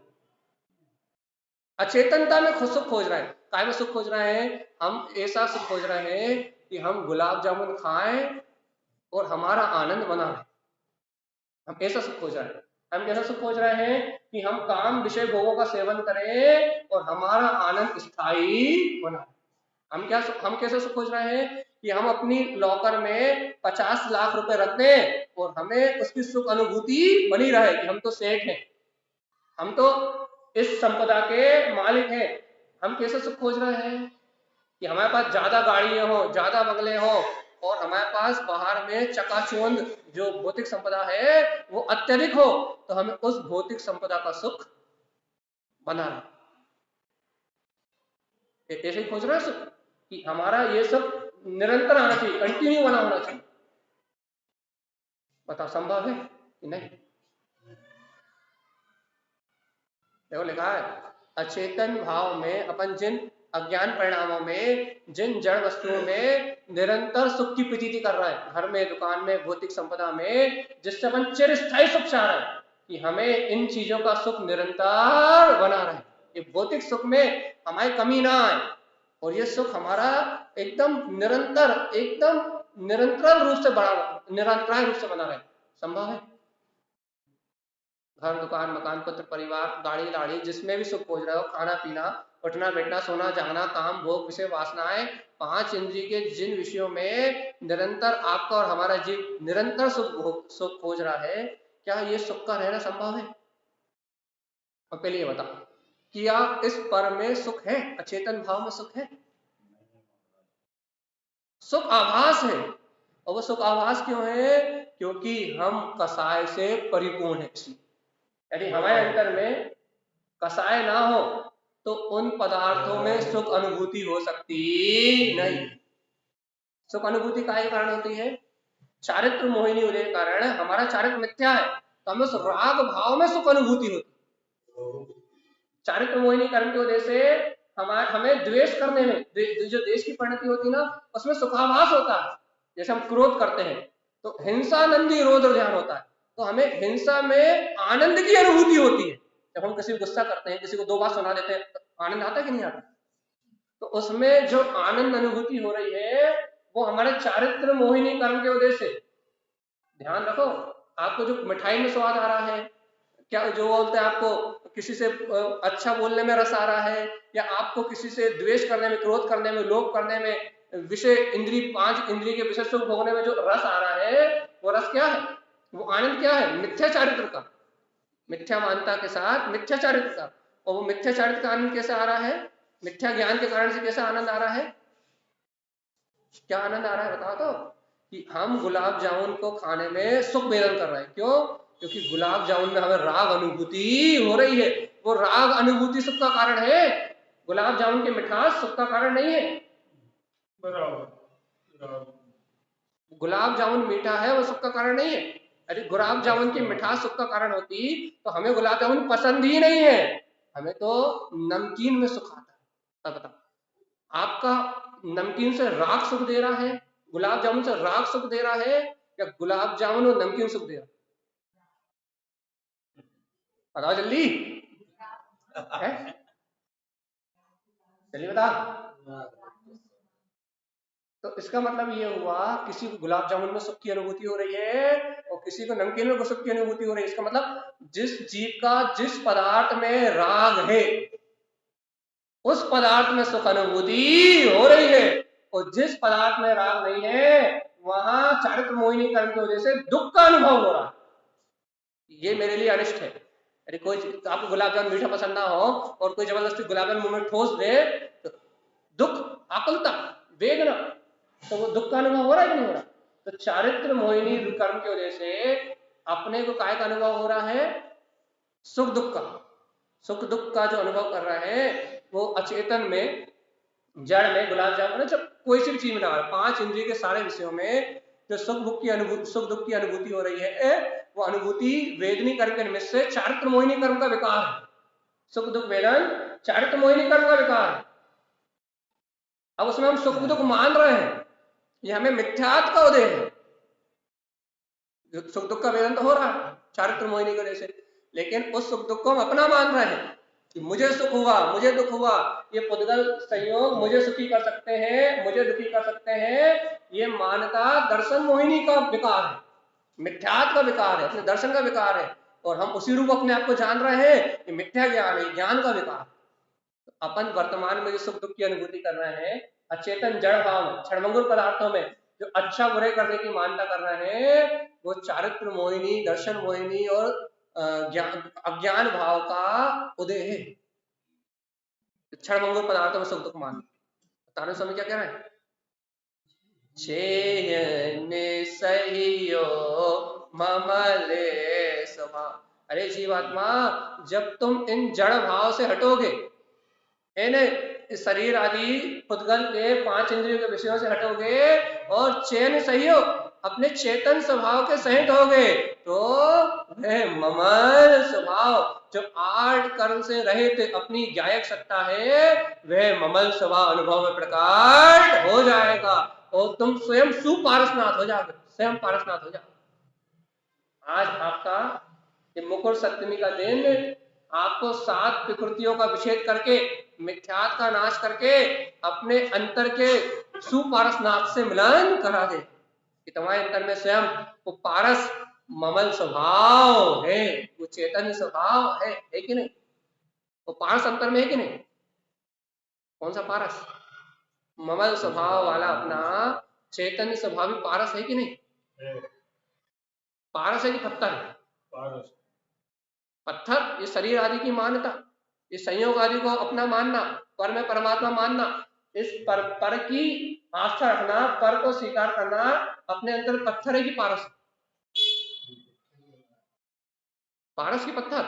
अचेतनता में सुख खोज रहे हैं। काय में सुख खोज रहे हैं? हम ऐसा सुख खोज रहे हैं कि हम गुलाब जामुन खाएं और हमारा आनंद बना रहे। हम ऐसा सुख खोज रहे हैं। हम कैसा सुख खोज रहे हैं कि हम काम विषय भोगों का सेवन करें और हमारा आनंद स्थायी बना। हम कैसे सुख खोज रहे हैं कि हम अपनी लॉकर में 50 लाख रुपए रख दें और हमें उसकी सुख अनुभूति बनी रहे कि हम तो सेठ हैं, हम तो इस संपदा के मालिक हैं। हम कैसे सुख खोज रहे हैं कि हमारे पास ज्यादा गाड़ियां हो, ज्यादा बंगले हो और हमारे पास बाहर में चकाचौंध जो भौतिक संपदा है वो अत्यधिक हो, तो हमें उस भौतिक संपदा का सुख बना रहे। ऐसे ही खोज रहे हैं सुख कि हमारा ये सब निरंतर आना चाहिए, कंटिन्यू बना होना चाहिए। बताओ संभव है कि नहीं? देखो लिखा है अचेतन भाव में अपन जिन अज्ञान परिणामों में, जिन जड़ वस्तुओं में निरंतर सुख की प्रतीति कर रहा है, घर में, दुकान में, भौतिक संपदा में, जिससे अपन चिरस्थायी सुख चाह रहे हैं कि हमें इन चीजों का सुख निरंतर बना रहे, ये भौतिक सुख में हमारी कमी ना आए और ये सुख हमारा एकदम निरंतर रूप से बना, निरंतराय रूप से बना रहे। संभव है? घर, दुकान, मकान, पुत्र, परिवार, गाड़ी लाड़ी, जिसमें भी सुख खोज रहे हो, खाना पीना, उठना बैठना, सोना जागना, काम भोग विषय वासनाएं, 5 इंद्रिय के जिन विषयों में निरंतर आपका और हमारा जीव निरंतर सुख खोज रहा है, क्या ये सुख का रहना संभव है? और पहले ये बताओ क्या इस पर में सुख है? अचेतन भाव में सुख है? सुख आभास है। और वो सुख आभास क्यों है? क्योंकि हम कसाय से परिपूर्ण है। यदि हमारे अंतर में कसाय ना हो तो उन पदार्थों में सुख अनुभूति हो सकती नहीं। सुख अनुभूति काहे कारण होती है? चारित्र मोहिनी होने के कारण हमारा चारित्र मिथ्या है, तो हमें उस राग भाव में सुख अनुभूति होती। चारित्र मोहिनी कर्म की वजह से हमें द्वेष करने में, जो देश की परिणति होती है ना, उसमें सुखाभास होता है। जैसे हम क्रोध करते हैं तो हिंसानंदी रोध ध्यान होता है, तो हमें हिंसा में आनंद की अनुभूति होती है। जब हम किसी को गुस्सा करते हैं, किसी को 2 बात सुना देते हैं, तो आनंद आता है कि नहीं आता? तो उसमें जो आनंद अनुभूति हो रही है वो हमारे चारित्र मोहिनी कर्म की वजह से। ध्यान रखो, आपको जो मिठाई में स्वाद आ रहा है, क्या जो बोलते हैं आपको किसी से अच्छा बोलने में रस आ रहा है, या आपको किसी से द्वेष करने में, क्रोध करने में, लोभ करने में, विषय इंद्री 5 इंद्रिय के विषय सुख भोगने में जो रस आ रहा है, वो रस क्या है? वो आनंद क्या है? मिथ्या चारित्र का, मिथ्या मानता के साथ मिथ्या चारित्र का। और वो मिथ्या चारित्र का आनंद कैसे आ रहा है? मिथ्या ज्ञान के कारण से कैसा आनंद आ रहा है? क्या आनंद आ रहा है बताओ तो? कि हम गुलाब जामुन को खाने में सुख वेदन कर रहे हैं। क्यों? क्योंकि गुलाब जामुन में हमें राग अनुभूति हो रही है। वो राग अनुभूति सुख का कारण है, गुलाब जामुन की मिठास सुख का कारण नहीं है। बराबर। गुलाब जामुन मीठा है, वो सुख का कारण नहीं है। अरे गुलाब जामुन की मिठास सुख का कारण होती तो हमें गुलाब जामुन पसंद ही नहीं है, हमें तो नमकीन में सुख आता है। अब बताओ, आपका नमकीन से राग सुख दे रहा है, गुलाब जामुन से राग सुख दे रहा है, या गुलाब जामुन और नमकीन सुख दे रहा है? बताओ जल्दी है, जल्दी बता। तो इसका मतलब ये हुआ, किसी को गुलाब जामुन में सुख की अनुभूति हो रही है और किसी को नमकीन में सुख की अनुभूति हो रही है। इसका मतलब जिस जीव का जिस पदार्थ में राग है उस पदार्थ में सुख अनुभूति हो रही है, और जिस पदार्थ में राग नहीं है वहां चारित्र मोहिनी कर्म की वजह से दुख का अनुभव हो रहा है। ये मेरे लिए अनिष्ट है। अरे कोई आपको गुलाब जामुन मीठा पसंद ना हो और कोई जबरदस्ती गुलाब जामुन मुंह में ठोस दे तो दुख, आकुलता, वेदना, तो वो दुख का अनुभव हो रहा है कि नहीं हो रहा? तो चारित्र मोहिनी कर्म की वजह से अपने को काय का अनुभव हो रहा है? सुख दुख का। सुख दुख का जो अनुभव कर रहा है वो अचेतन में, जड़ में, गुलाब जामुन, जब कोई सी भी चीज में ना, 5 इंद्रिय के सारे विषयों में जो सुख दुख की अनुभूति हो रही है, वो अनुभूति वेदनी कर्म के निमित्त से चारित्र मोहिनी कर्म का विकार है। सुख दुख वेदन चारित्र मोहिनी कर्म का विकार है। अब उसमें हम सुख दुख मान रहे हैं, ये हमें मिथ्यात्व का उदय है। सुख दुख का वेदन तो हो रहा है चारित्र मोहिनी की वजह से, लेकिन उस सुख दुख को हम अपना मान रहे हैं कि मुझे सुख हुआ, मुझे दुख हुआ, ये पुद्गल संयोग मुझे सुखी कर सकते हैं, मुझे दुखी कर सकते हैं। ये मानता दर्शन मोहिनी का विकार है, मिथ्यात्व का विकार है, अपने दर्शन का विकार है, और हम उसी रूप अपने आप को जान रहे हैं कि मिथ्या ज्ञान है, ज्ञान का विकार। अपन वर्तमान में जो सुख दुख की अनुभूति कर रहे हैं अचेतन जड़ भाव क्षणभंगुर पदार्थों में जो अच्छा बुरे करने की मान्यता कर रहे हैं, वो चारित्र मोहिनी, दर्शन मोहिनी और अज्ञान भाव का उदय है। क्षणभंगुर पदार्थों में सुख दुख मान। तारक स्वामी क्या कह रहे हैं? सहियो ममले स्वभाव। अरे जीवात्मा, जब तुम इन जड़ भाव से हटोगे, शरीर आदि पुद्गल के 5 इंद्रियों के विषयों से हटोगे और चैन सहियो अपने चेतन स्वभाव के सहित होगे, तो वह ममल स्वभाव जो 8 कर्म से रहित अपनी ज्ञायक सत्ता है, वह ममल स्वभाव अनुभव में प्रकट हो जाएगा और तुम स्वयं सुपारसनाथ हो जाओगे, स्वयं पारसनाथ हो जाओगे। आज आपका ये मुकुर सप्तमी का दिन आपको 7 विकृतियों का विच्छेद करके, मिथ्यात्व का नाश करके अपने अंतर के सुपारसनाथ से मिलन करा दे कि तुम्हारे अंतर में स्वयं वो पारस ममल स्वभाव है, वो चैतन्य स्वभाव है कि नहीं? वो पारस अंतर में है कि नहीं? कौन सा पारस? ममल स्वभाव वाला अपना चैतन्य स्वभावी पारस है कि नहीं? पारस है कि पत्थर? पारस। पत्थर ये शरीर आदि की मान्यता, ये संयोग आदि को अपना मानना, पर में परमात्मा मानना, इस पर की आस्था रखना, पर को स्वीकार करना, अपने अंदर पत्थर है कि पारस? पारस की पत्थर?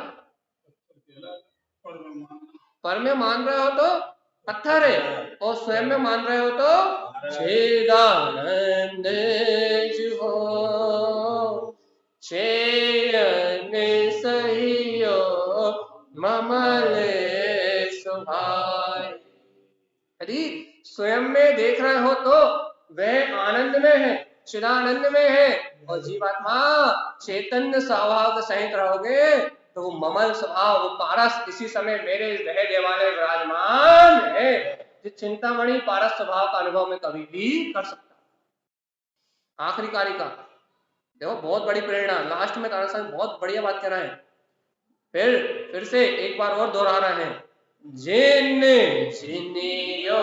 पर में मान रहे हो तो पत्थर है और स्वयं में मान रहे हो तो छेदानंद जुहो चेयन सहियो ममल सुभाय। यदि स्वयं में देख रहे हो तो वह आनंद में है, चिदानंद में है, और जीवात्मा चैतन्य स्वभाव सहित रहोगे तो वो ममल स्वभाव, वो पारस इसी समय मेरे हृदय देवालय विराजमान है। जिस चिंतामणि पारस स्वभाव का अनुभव मैं कभी भी कर सकता। आखिरी कारिका देखो, बहुत बड़ी प्रेरणा, लास्ट में तारा साहब बहुत बढ़िया बात कह रहे हैं। फिर से एक बार और दोहरा रहे हैं, जिन जिनियो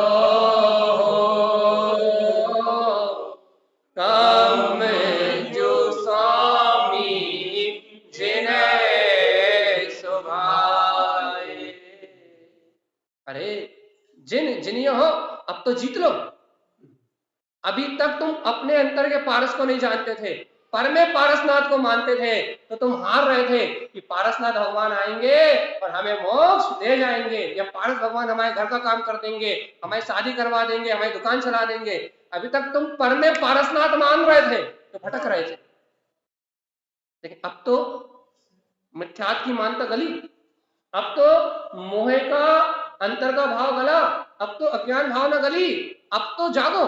काम जो स्वामी जिन्हें सुभाए। अरे जिन जिनियो हो, अब तो जीत लो। अभी तक तुम अपने अंतर के पारस को नहीं जानते थे, पर में पारसनाथ को मानते थे, तो तुम हार रहे थे कि पारसनाथ भगवान आएंगे और हमें मोक्ष दे जाएंगे, या पारस भगवान हमारे घर का काम कर देंगे, हमारी शादी करवा देंगे, हमारी दुकान चला देंगे। अभी तक तुम पर में पारसनाथ मान रहे थे तो भटक रहे थे, लेकिन अब तो मिथ्यात्व की मानता गली, अब तो मोह का अंतर का भाव गला, अब तो अज्ञान भाव न गली, अब तो जागो,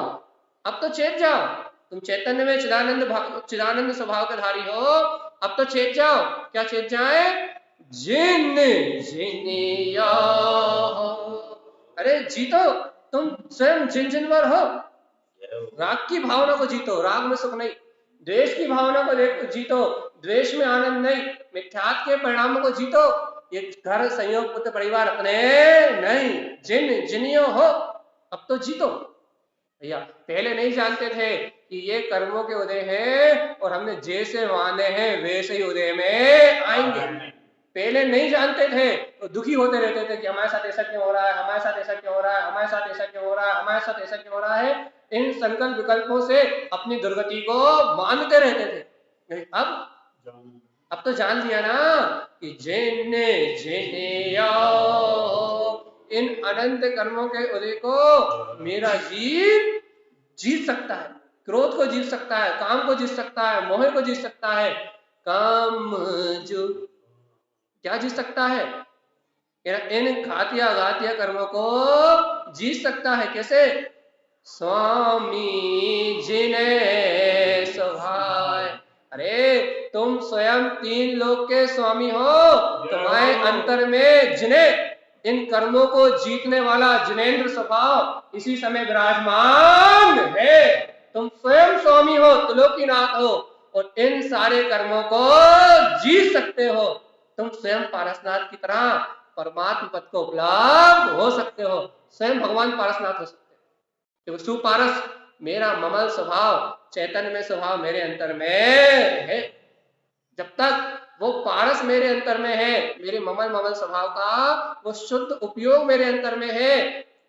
अब तो चेत जाओ। तुम चैतन्य में चिदानंद स्वभाव के धारी हो, अब तो चेत जाओ। क्या चेत जाए? जिन जिनिया हो। अरे जीतो, तुम स्वयं जिन जिनवर हो। राग की भावना को जीतो, राग में सुख नहीं। द्वेष की भावना को जीतो, द्वेष में आनंद नहीं। मिथ्यात्व के परिणामों को जीतो, ये घर संयोग पुत्र परिवार अपने नहीं। जिन जिनियो हो, अब तो जीतो। भैया पहले नहीं जानते थे कि ये कर्मों के उदय हैं और हमने जैसे माने हैं वैसे ही उदय में आएंगे। पहले नहीं जानते थे तो दुखी होते रहते थे कि हमारे साथ ऐसा क्यों हो रहा है, हमारे साथ ऐसा क्यों हो रहा है, हमारे साथ ऐसा क्यों हो रहा है, हमारे साथ ऐसा क्यों हो रहा है। इन संकल्प विकल्पों से अपनी दुर्गति को मानते रहते थे। अब तो जान लिया ना कि जेने जेने इन अनंत कर्मों के उदय को मेरा जीव जीत सकता है। क्रोध को जीत सकता है, काम को जीत सकता है, मोह को जीत सकता है। काम जो क्या जीत सकता है? इन घातिया घातिया कर्मों को जीत सकता है। कैसे? स्वामी जिन्हें सुभाए। अरे तुम स्वयं तीन लोक के स्वामी हो, तुम्हारे अंतर में जिन्हें इन कर्मों को जीतने वाला जिनेंद्र स्वभाव इसी समय विराजमान है। तुम स्वयं स्वामी हो, त्रिलोकीनाथ हो, और इन सारे कर्मों को जीत सकते हो। तुम स्वयं पारसनाथ की तरह परमात्म पद को उपलब्ध हो सकते हो, स्वयं भगवान पारसनाथ हो सकते हो। सुपारस मेरा ममल स्वभाव, चैतन्य में स्वभाव मेरे अंतर में है। जब तक वो पारस मेरे अंतर में है, मेरे ममल स्वभाव का वो शुद्ध उपयोग मेरे अंतर में है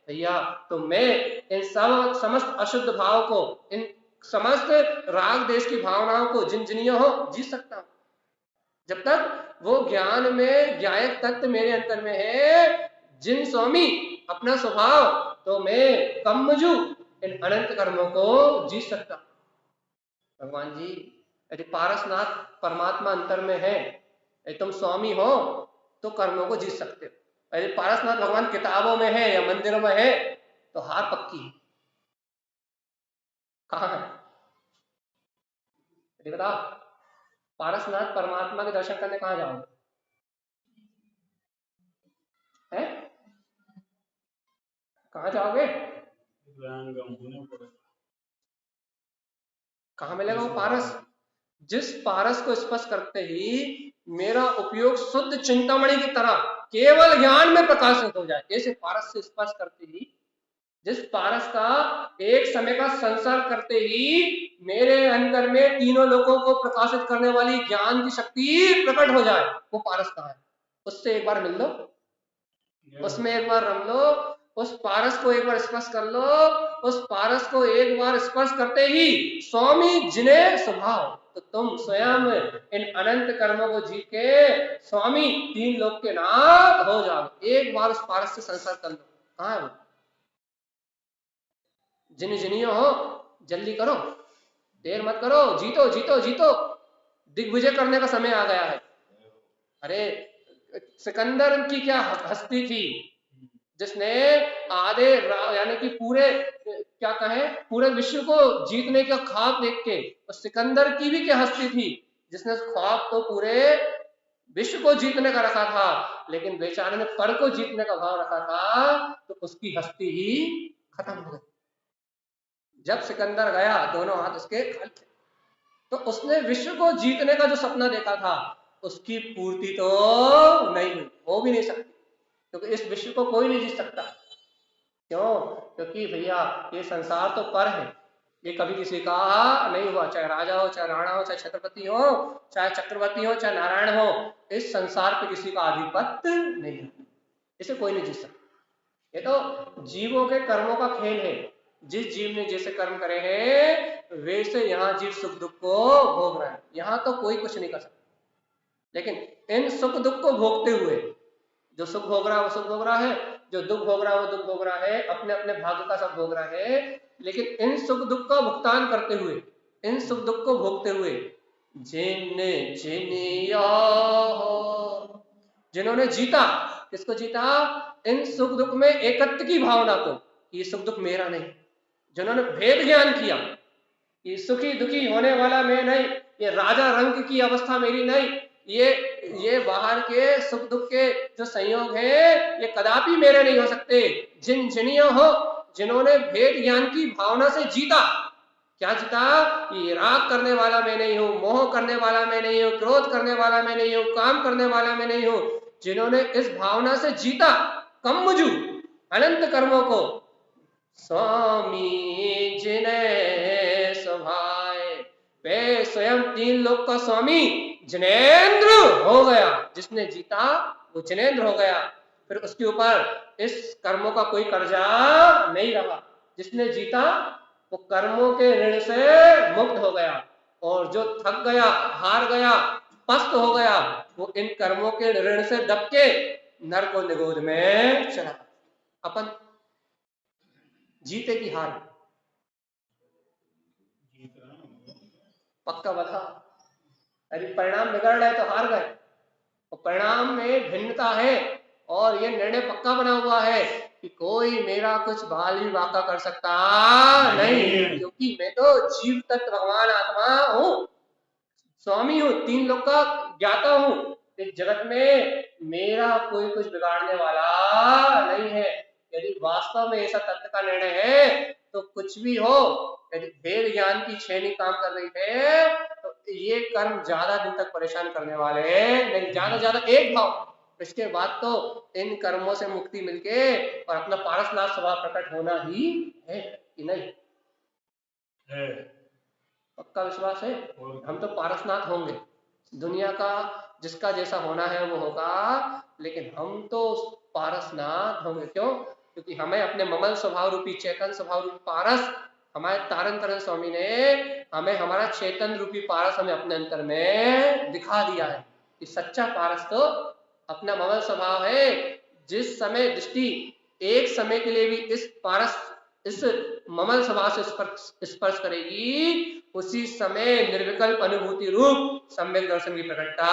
भैया, तो मैं इन सब समस्त अशुद्ध भाव को, इन समस्त राग देश की भावनाओं को जिन जिनियों हो जीत सकता हूं। जब तक वो ज्ञान में ज्ञायक तत्व मेरे अंतर में है, जिन स्वामी अपना स्वभाव, तो मैं कम्मजू इन अनंत कर्मों को जीत सकता। भगवान जी यदि पारसनाथ परमात्मा अंतर में है, यदि तुम स्वामी हो तो कर्मों को जीत सकते हो। यदि पारसनाथ भगवान किताबों में है या मंदिरों में है तो हार पक्की है। कहां है? यदि बताओ, पारसनाथ परमात्मा के दर्शन करने कहां जाओगे? हैं? कहां जाओगे? कहां मिलेगा वो पारस? जिस पारस को स्पर्श करते ही मेरा उपयोग शुद्ध चिंतामणि की तरह केवल ज्ञान में प्रकाशित हो जाए, ऐसे पारस से स्पर्श करते ही, जिस पारस का एक समय का संसार करते ही मेरे अंदर में तीनों लोगों को प्रकाशित करने वाली ज्ञान की शक्ति प्रकट हो जाए, वो पारस कहां है? उससे एक बार मिल लो, उसमें एक बार रम लो, उस पारस को एक बार स्पर्श कर लो। उस पारस को एक बार स्पर्श करते ही स्वामी जिन्हें स्वभाव, तो तुम स्वयं इन अनंत कर्मों को जीत के स्वामी तीन लोक के नाथ हो जाओ। एक बार उस पारस से संसार कर लो। कहां है वो? जिन जिनियो हो, जल्दी करो, देर मत करो, जीतो जीतो जीतो, दिग्विजय करने का समय आ गया है। अरे सिकंदर की क्या हस्ती थी जिसने आधे यानी कि पूरे क्या कहें पूरे विश्व को जीतने का ख्वाब देख के, तो सिकंदर की भी क्या हस्ती थी जिसने ख्वाब तो पूरे विश्व को जीतने का रखा था, लेकिन बेचारे ने पर को जीतने का भाव रखा था, तो उसकी हस्ती ही खत्म हो गई। जब सिकंदर गया दोनों हाथ उसके खाली थे, तो उसने विश्व को जीतने का जो सपना देखा था उसकी पूर्ति तो नहीं हुई, हो भी नहीं सकती, क्योंकि इस विश्व को कोई नहीं जीत सकता। क्यों? क्योंकि भैया ये संसार तो पर है, ये कभी किसी का नहीं हुआ, चाहे राजा हो, चाहे राणा हो, चाहे छत्रपति हो, चाहे चक्रवर्ती हो, चाहे नारायण हो, इस संसार पे किसी का आधिपत्य नहीं है, इसे कोई नहीं जीत सकता। ये तो जीवों के कर्मों का खेल है, जिस जीव ने जैसे कर्म करे हैं वैसे यहाँ जीव सुख दुख को भोग रहा है, यहाँ तो कोई कुछ नहीं कर सकता। लेकिन इन सुख दुख को भोगते हुए, जो सुख भोग रहा है वो सुख भोग रहा है, जो दुख भोग रहा है वो दुख भोग रहा है, अपने अपने भाग्य का सब भोग रहा है, लेकिन इन सुख दुख का भुगतान करते हुए, इन सुख दुख को भोगते हुए जिनने जिनिया हो, जिन्होंने जीता, किसको जीता? इन सुख दुख में एकत्व की भावना को, ये सुख दुख मेरा नहीं, जिन्होंने भेद ज्ञान किया, ये सुखी दुखी होने वाला मैं नहीं, ये राजा रंग की अवस्था मेरी नहीं, ये बाहर के सुख दुख के जो संयोग है ये कदापि मेरे नहीं हो सकते। जिन जिनियों हो, जिन्होंने भेद ज्ञान की भावना से जीता, क्या जीता? ये राग करने वाला मैं नहीं हूं, मोह करने वाला मैं नहीं हूं, क्रोध करने वाला मैं नहीं हूं, काम करने वाला मैं नहीं हूं, जिन्होंने इस भावना से जीता कम मुझू अनंत कर्मों को, स्वामी जिन्हें सभाए, वे स्वयं तीन लोक का स्वामी जिनेंद्र हो गया। जिसने जीता वो जिनेंद्र हो गया, फिर उसके ऊपर इस कर्मों का कोई कर्जा नहीं रहा। जिसने जीता वो कर्मों के ऋण से मुक्त हो गया, और जो थक गया, हार गया, पस्त हो गया, वो इन कर्मों के ऋण से दब के नरक और निगोद में चला। अपन जीते की हार, पक्का बता। अरे परिणाम बिगड़ रहे तो हार गए, और परिणाम में भिन्नता है, और ये निर्णय पक्का बना हुआ है कि कोई मेरा कुछ भाल भी वाका कर सकता नहीं, क्योंकि मैं तो जीव तत्व भगवान आत्मा हूँ, स्वामी हूँ, तीन लोक का ज्ञाता हूँ, इस जगत में मेरा कोई कुछ बिगाड़ने वाला नहीं है। यदि वास्तव में ऐसा तत्व का निर्णय है तो कुछ भी हो, यदि भेद ज्ञान की छेनी काम कर रही है तो ये कर्म ज्यादा दिन तक परेशान करने वाले नहीं, ज्यादा एक भाव, इसके बाद तो इन कर्मों से मुक्ति मिलके और अपना पारसनाथ स्वभाव प्रकट होना ही है कि नहीं? पक्का विश्वास है, हम तो पारसनाथ होंगे, दुनिया का जिसका जैसा होना है वो होगा, लेकिन हम तो पारसनाथ होंगे। क्यों? क्योंकि हमें अपने ममल स्वभाव रूपी चेतन स्वभाव रूपी पारस, हमारे तारन तरन स्वामी ने हमें हमारा चेतन रूपी पारस हमें अपने अंतर में दिखा दिया है कि सच्चा पारस तो अपना ममल स्वभाव है। जिस समय दृष्टि एक समय के लिए भी इस पारस, इस ममल स्वभाव से स्पर्श करेगी, उसी समय निर्विकल्प अनुभूति रूप सम्यक दर्शन की प्रकटता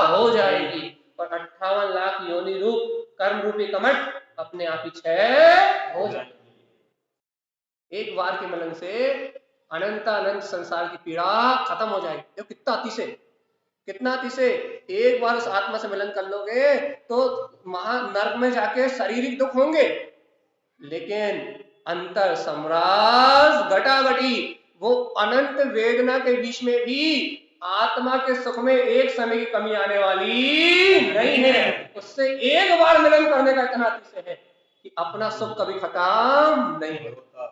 हो जाएगी, और 58 लाख योनि रूप कर्म रूपी कमट अपने आप ही क्षय हो जाएगी। एक बार के मिलन से अनंत अनंत संसार की पीड़ा खत्म हो जाएगी। तो कितना अतिशय, कितना अतिशय, एक बार उस आत्मा से मिलन कर लोगे तो महा नर्क में जाके शारीरिक दुख होंगे, लेकिन अंतर सम्राज घटाघटी वो अनंत वेदना के बीच में भी आत्मा के सुख में एक समय की कमी आने वाली नहीं है। उससे एक बार मिलन करने का इतना अतिशय है कि अपना सुख कभी खत्म नहीं होता।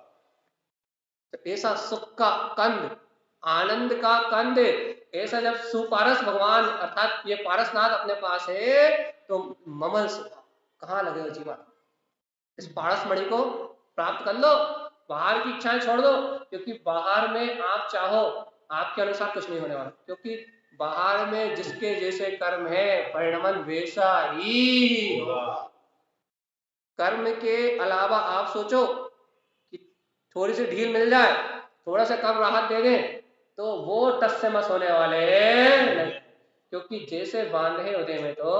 तो ऐसा सुख का कंद, आनंद का कंद, ऐसा जब सुपारस भगवान अर्थात ये पारसनाथ अपने पास है तो ममल सुख कहाँ लगे हो जीवन। इस पारस मणि को प्राप्त कर लो, बाहर की इच्छाएं छोड़ दो, क्योंकि बाहर में आप चाहो आपके अनुसार कुछ नहीं होने वाला, क्योंकि बाहर में जिसके जैसे कर्म है परिणमन वैसा ही होगा। कर्म के अलावा आप सोचो कि थोड़ी सी ढील मिल जाए, थोड़ा सा कम राहत दे दें तो वो टस से मस होने वाले नहीं, क्योंकि जैसे बांधे उदय में तो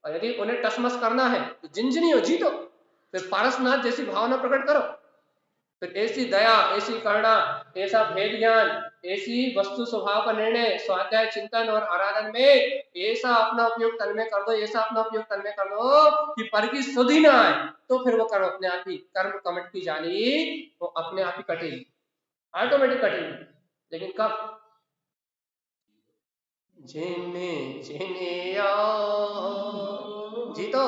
और यदि उन्हें टसमस करना है तो जिनजिनी जीतो, फिर पारसनाथ जैसी भावना प्रकट करो, फिर ऐसी दया, ऐसी करुणा, ऐसा भेद ज्ञान, ऐसी वस्तु स्वभाव का निर्णय स्वाध्याय चिंतन और आराधन में ऐसा अपना उपयोग तन में कर दो, ऐसा अपना उपयोग तन में कर दो कि पर की सुध ही ना आए, तो फिर वो कर्म अपने आप ही, कर्म कमट की जाली वो अपने आप ही कटेगी, ऑटोमेटिक कटेगी। लेकिन कब? जिने जिने जीतो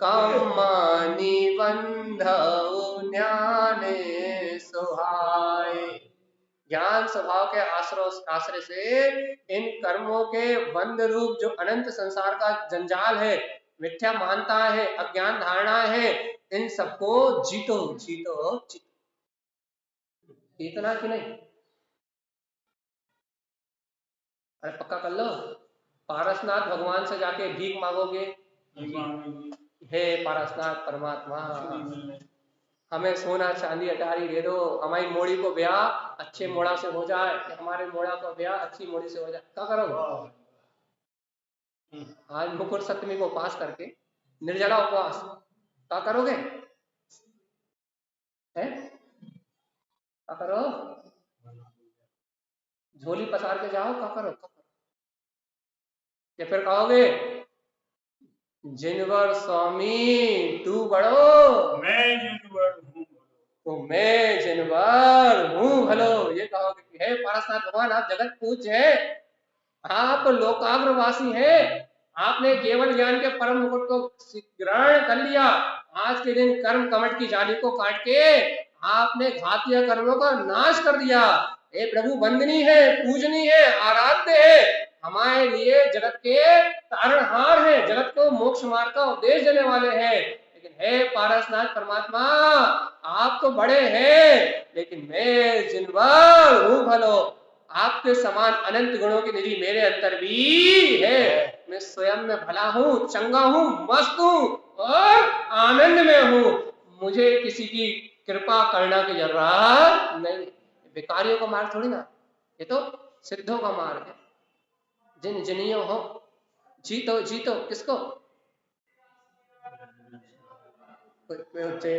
कामानि बंधौ ज्ञाने सुहाए। ज्ञान स्वभाव के आश्रय से इन कर्मों के बंध रूप जो अनंत संसार का जंजाल है, मिथ्या मानता है, अज्ञान धारणा है, इन सबको जीतो जीतो जीतो। जीतना कि नहीं? अरे पक्का कर लो, पारसनाथ भगवान से जाके भीख मांगोगे, हे पारसनाथ परमात्मा हमें सोना चांदी अटारी दे दो, हमारी मोड़ी को ब्याह अच्छे मोड़ा से हो जाए, हमारे मोड़ा को ब्याह अच्छी मोड़ी से हो जाए, क्या करोगे? आज मुकुट सप्तमी को उपास करके निर्जला उपवास क्या करोगे? है क्या करो? झोली पसार के जाओ, क्या करो? या फिर कहोगे जिनवर स्वामी तू बड़ो, मैं जिनवर हूँ तो मैं जिनवर हूँ भलो, ये कहोगे कि हे पारसनाथ भगवान आप जगत पूज्य है, आप लोकाग्रवासी हैं, आपने केवल ज्ञान के परम मुकुट को ग्रहण कर लिया, आज के दिन कर्म कमट की जाली को काट के आपने घातीय कर्मों का नाश कर दिया। हे प्रभु वंदनीय है, पूजनीय है, आराध्य है, हमारे लिए जगत के तारणहार है, जगत को मोक्ष मार्ग का उपदेश देने वाले हैं। लेकिन हे पारसनाथ परमात्मा आप तो बड़े हैं, लेकिन मैं जिनवर हूँ भलो, आपके समान अनंत गुणों की निधि मेरे अंदर भी है, मैं स्वयं में भला हूँ, चंगा हूँ, मस्त हूँ और आनंद में हूँ, मुझे किसी की कृपा करना की जरूरत नहीं। भिखारियों का मार्ग थोड़ी ना, ये तो सिद्धों का मार्ग है। जिन जिनियो हो जीतो जीतो किसको?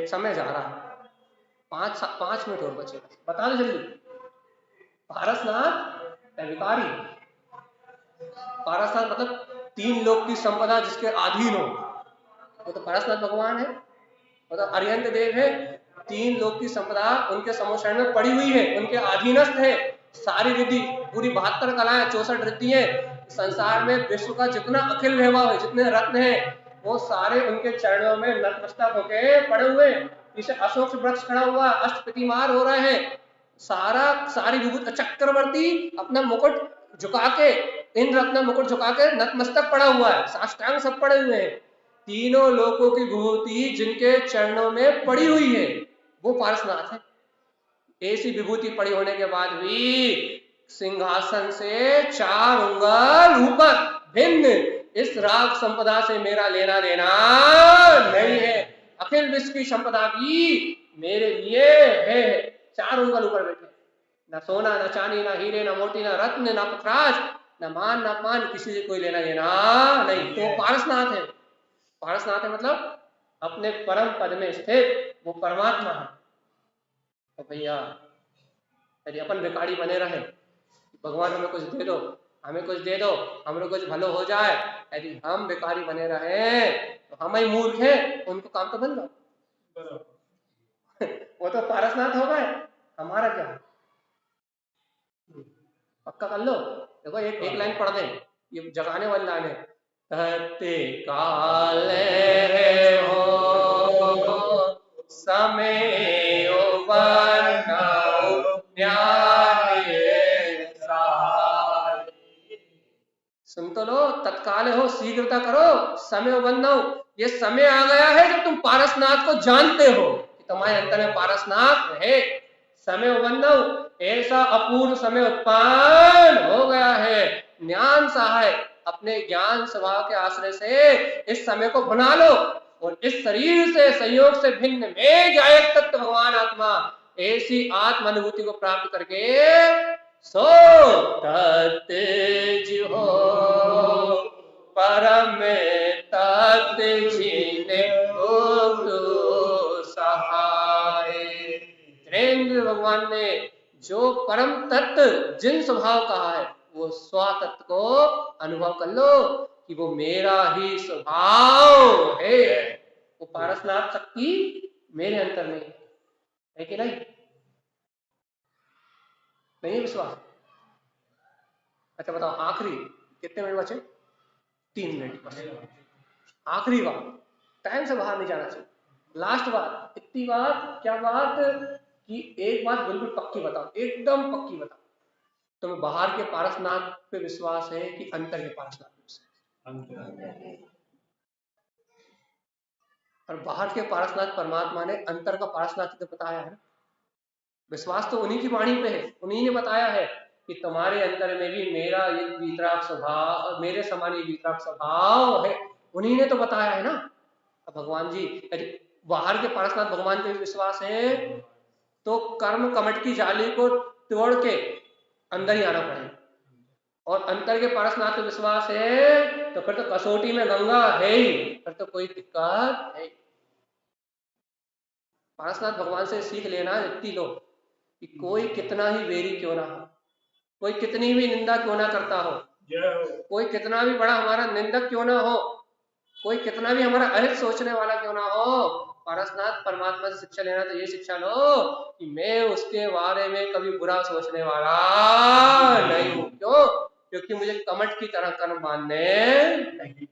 समय जा रहा है, 5 मिनट और बचे, बता दो जल्दी। पारसनाथ भिखारी, पारसनाथ मतलब 3 लोक की संपदा जिसके अधीन हो, वो तो पारसनाथ भगवान है, वो तो अरिहंत देव है, 3 लोक की संपदा उनके समोषण में पड़ी हुई है, उनके अधीनस्थ है, सारी रिद्धि पूरी 72 कलाएं 64 रिद्धि है, संसार में विश्व का जितना अखिल वैभव है, जितने रत्न है, वो सारे उनके चरणों में नतमस्तक होके पड़े हुए, पीछे अशोक वृक्ष खड़ा हुआ, अष्टप्रतिमार हो रहे हैं, सारी विभूत चक्रवर्ती अपना मुकुट झुका के, इन रत्न मुकुट झुका के नतमस्तक पड़ा हुआ है, साष्टांग सब पड़े हुए हैं, तीनों लोकों की विभूति जिनके चरणों में पड़ी हुई है वो पारसनाथ है। ऐसी विभूति पड़ी होने के बाद भी सिंहासन से 4 उंगल ऊपर भिन्न इस राग संपदा से मेरा लेना देना नहीं है, अखिल विश्व की संपदा भी मेरे लिए है, 4 उंगल ऊपर बैठे, न सोना न चांदी न हीरे न मोती न रत्न न पत्रास न मान न मान, किसी से कोई लेना देना नहीं, तो पारसनाथ है। पारसनाथ है मतलब अपने परम पद में स्थित वो परमात्मा है। तो भैया यदि अपन भिखारी बने रहे, भगवान हमें कुछ दे दो, हमें कुछ दे दो, हमको कुछ भलो हो जाए, यदि हम भिखारी बने रहे तो हम ही मूर्ख हैं, उनको काम तो बन दो वो तो पारसनाथ हो गए, हमारा क्या? पक्का कर लो। देखो एक लाइन पढ़ दें, ये जगाने वाली लाइन है, कहते काले हो समय सुन तो लो, तत्काल हो शीघ्रता करो, समय बंधो, ये समय आ गया है जब तुम पारसनाथ को जानते हो कि तुम्हारे अंतर में पारसनाथ है, समय बंधो, ऐसा अपूर्व समय उत्पन्न हो गया है, ज्ञान सहाय अपने ज्ञान स्वभाव के आश्रय से इस समय को भुना लो और इस शरीर से संयोग से भिन्न में जायक तत्व भगवान आत्मा, ऐसी आत्म अनुभूति को प्राप्त करके सो तत्व हो परम तत्व जीने सहाय। नरेंद्र भगवान ने जो परम तत्व जिन स्वभाव कहा है वो स्व तत्व को अनुभव कर लो कि वो मेरा ही स्वभाव है। वो पारसनाथ शक्ति मेरे अंतर में है कि नहीं? नहीं है विश्वास? अच्छा बताओ, आखिरी कितने मिनट बचे? 3 मिनट बचे। आखिरी बात, टाइम से बाहर नहीं जाना चाहिए। लास्ट बात, इतनी बात, क्या बात कि एक बात बिल्कुल पक्की बताओ, एकदम पक्की बताओ, तुम्हें बाहर के पारसनाथ पे विश्वास है कि अंतर के पारसनाथ पे विश्वास? और बाहर के पारसनाथ परमात्मा ने अंतर का पारसनाथ तो बताया है। विश्वास तो उन्हीं की वाणी पे है, उन्हीं ने बताया है कि तुम्हारे अंतर में भी मेरा ये वीतराग स्वभाव, मेरे समान ये वीतराग स्वभाव है, उन्हीं ने तो बताया है ना। अब भगवान जी, यदि बाहर के पारसनाथ भगवान पे विश्वास है तो कर्म कमट की जाली को तोड़ के अंदर ही आना पड़ेगा। और अंतर के पारसनाथ पे विश्वास है तो फिर तो कसौटी में गंगा है ही, फिर तो कोई दिक्कत है। पारसनाथ भगवान से सीख लेना इतनी लो कि कोई कितना ही वेरी क्यों ना हो, कोई कितनी भी निंदा क्यों ना करता हो, कोई कितना भी बड़ा हमारा निंदक क्यों ना हो, कोई कितना भी हमारा अहित सोचने वाला क्यों ना हो, पारसनाथ परमात्मा से शिक्षा लेना तो ये शिक्षा लो कि मैं उसके बारे में कभी बुरा सोचने वाला नहीं हूं। क्यों? क्योंकि मुझे कमट की तरह कर्म बांधने नहीं,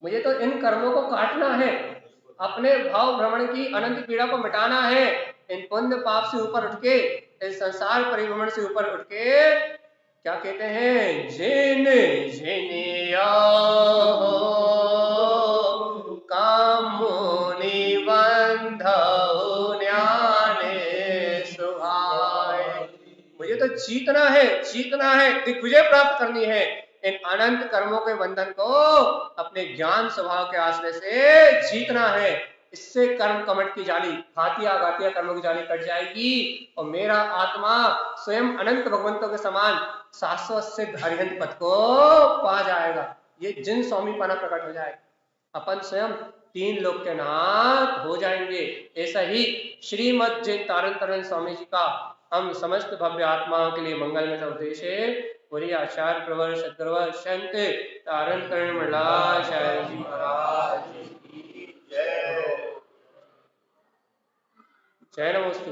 मुझे तो इन कर्मों को काटना है, अपने भाव भ्रमण की अनंत पीड़ा को मिटाना है, इन पुण्य पाप से ऊपर उठ के, इस संसार परिभ्रमण से ऊपर उठ के, क्या कहते हैं, जिन जिनिया कामुनि बंधौ न्याने सुहाय। मुझे तो जीतना है, जीतना है, दिग्विजय प्राप्त करनी है, इन अनंत कर्मों के बंधन को अपने ज्ञान स्वभाव के आश्रय से जीतना है। इससे कर्म कमट की जाली, घातिया घातिया कर्मों की जाली कट जाएगी और मेरा आत्मा स्वयं अनंत भगवंतों के समान शाश्वत सिद्ध अरिहंत पद को पा जाएगा। ये जिन स्वामीपना प्रकट हो जाएगा, अपन स्वयं 3 लोक के नाथ हो जाएंगे। ऐसा ही श्रीमद जिन तारण तरण स्वामी जी का हम समस्त भव्य आत्माओं के लिए मंगल में उपदेश है। पूरी आचार्य प्रवर सदगुरुवर संत तारण तरण मंडलाचार्य जी महाराज की जय। जय नमोस्तु।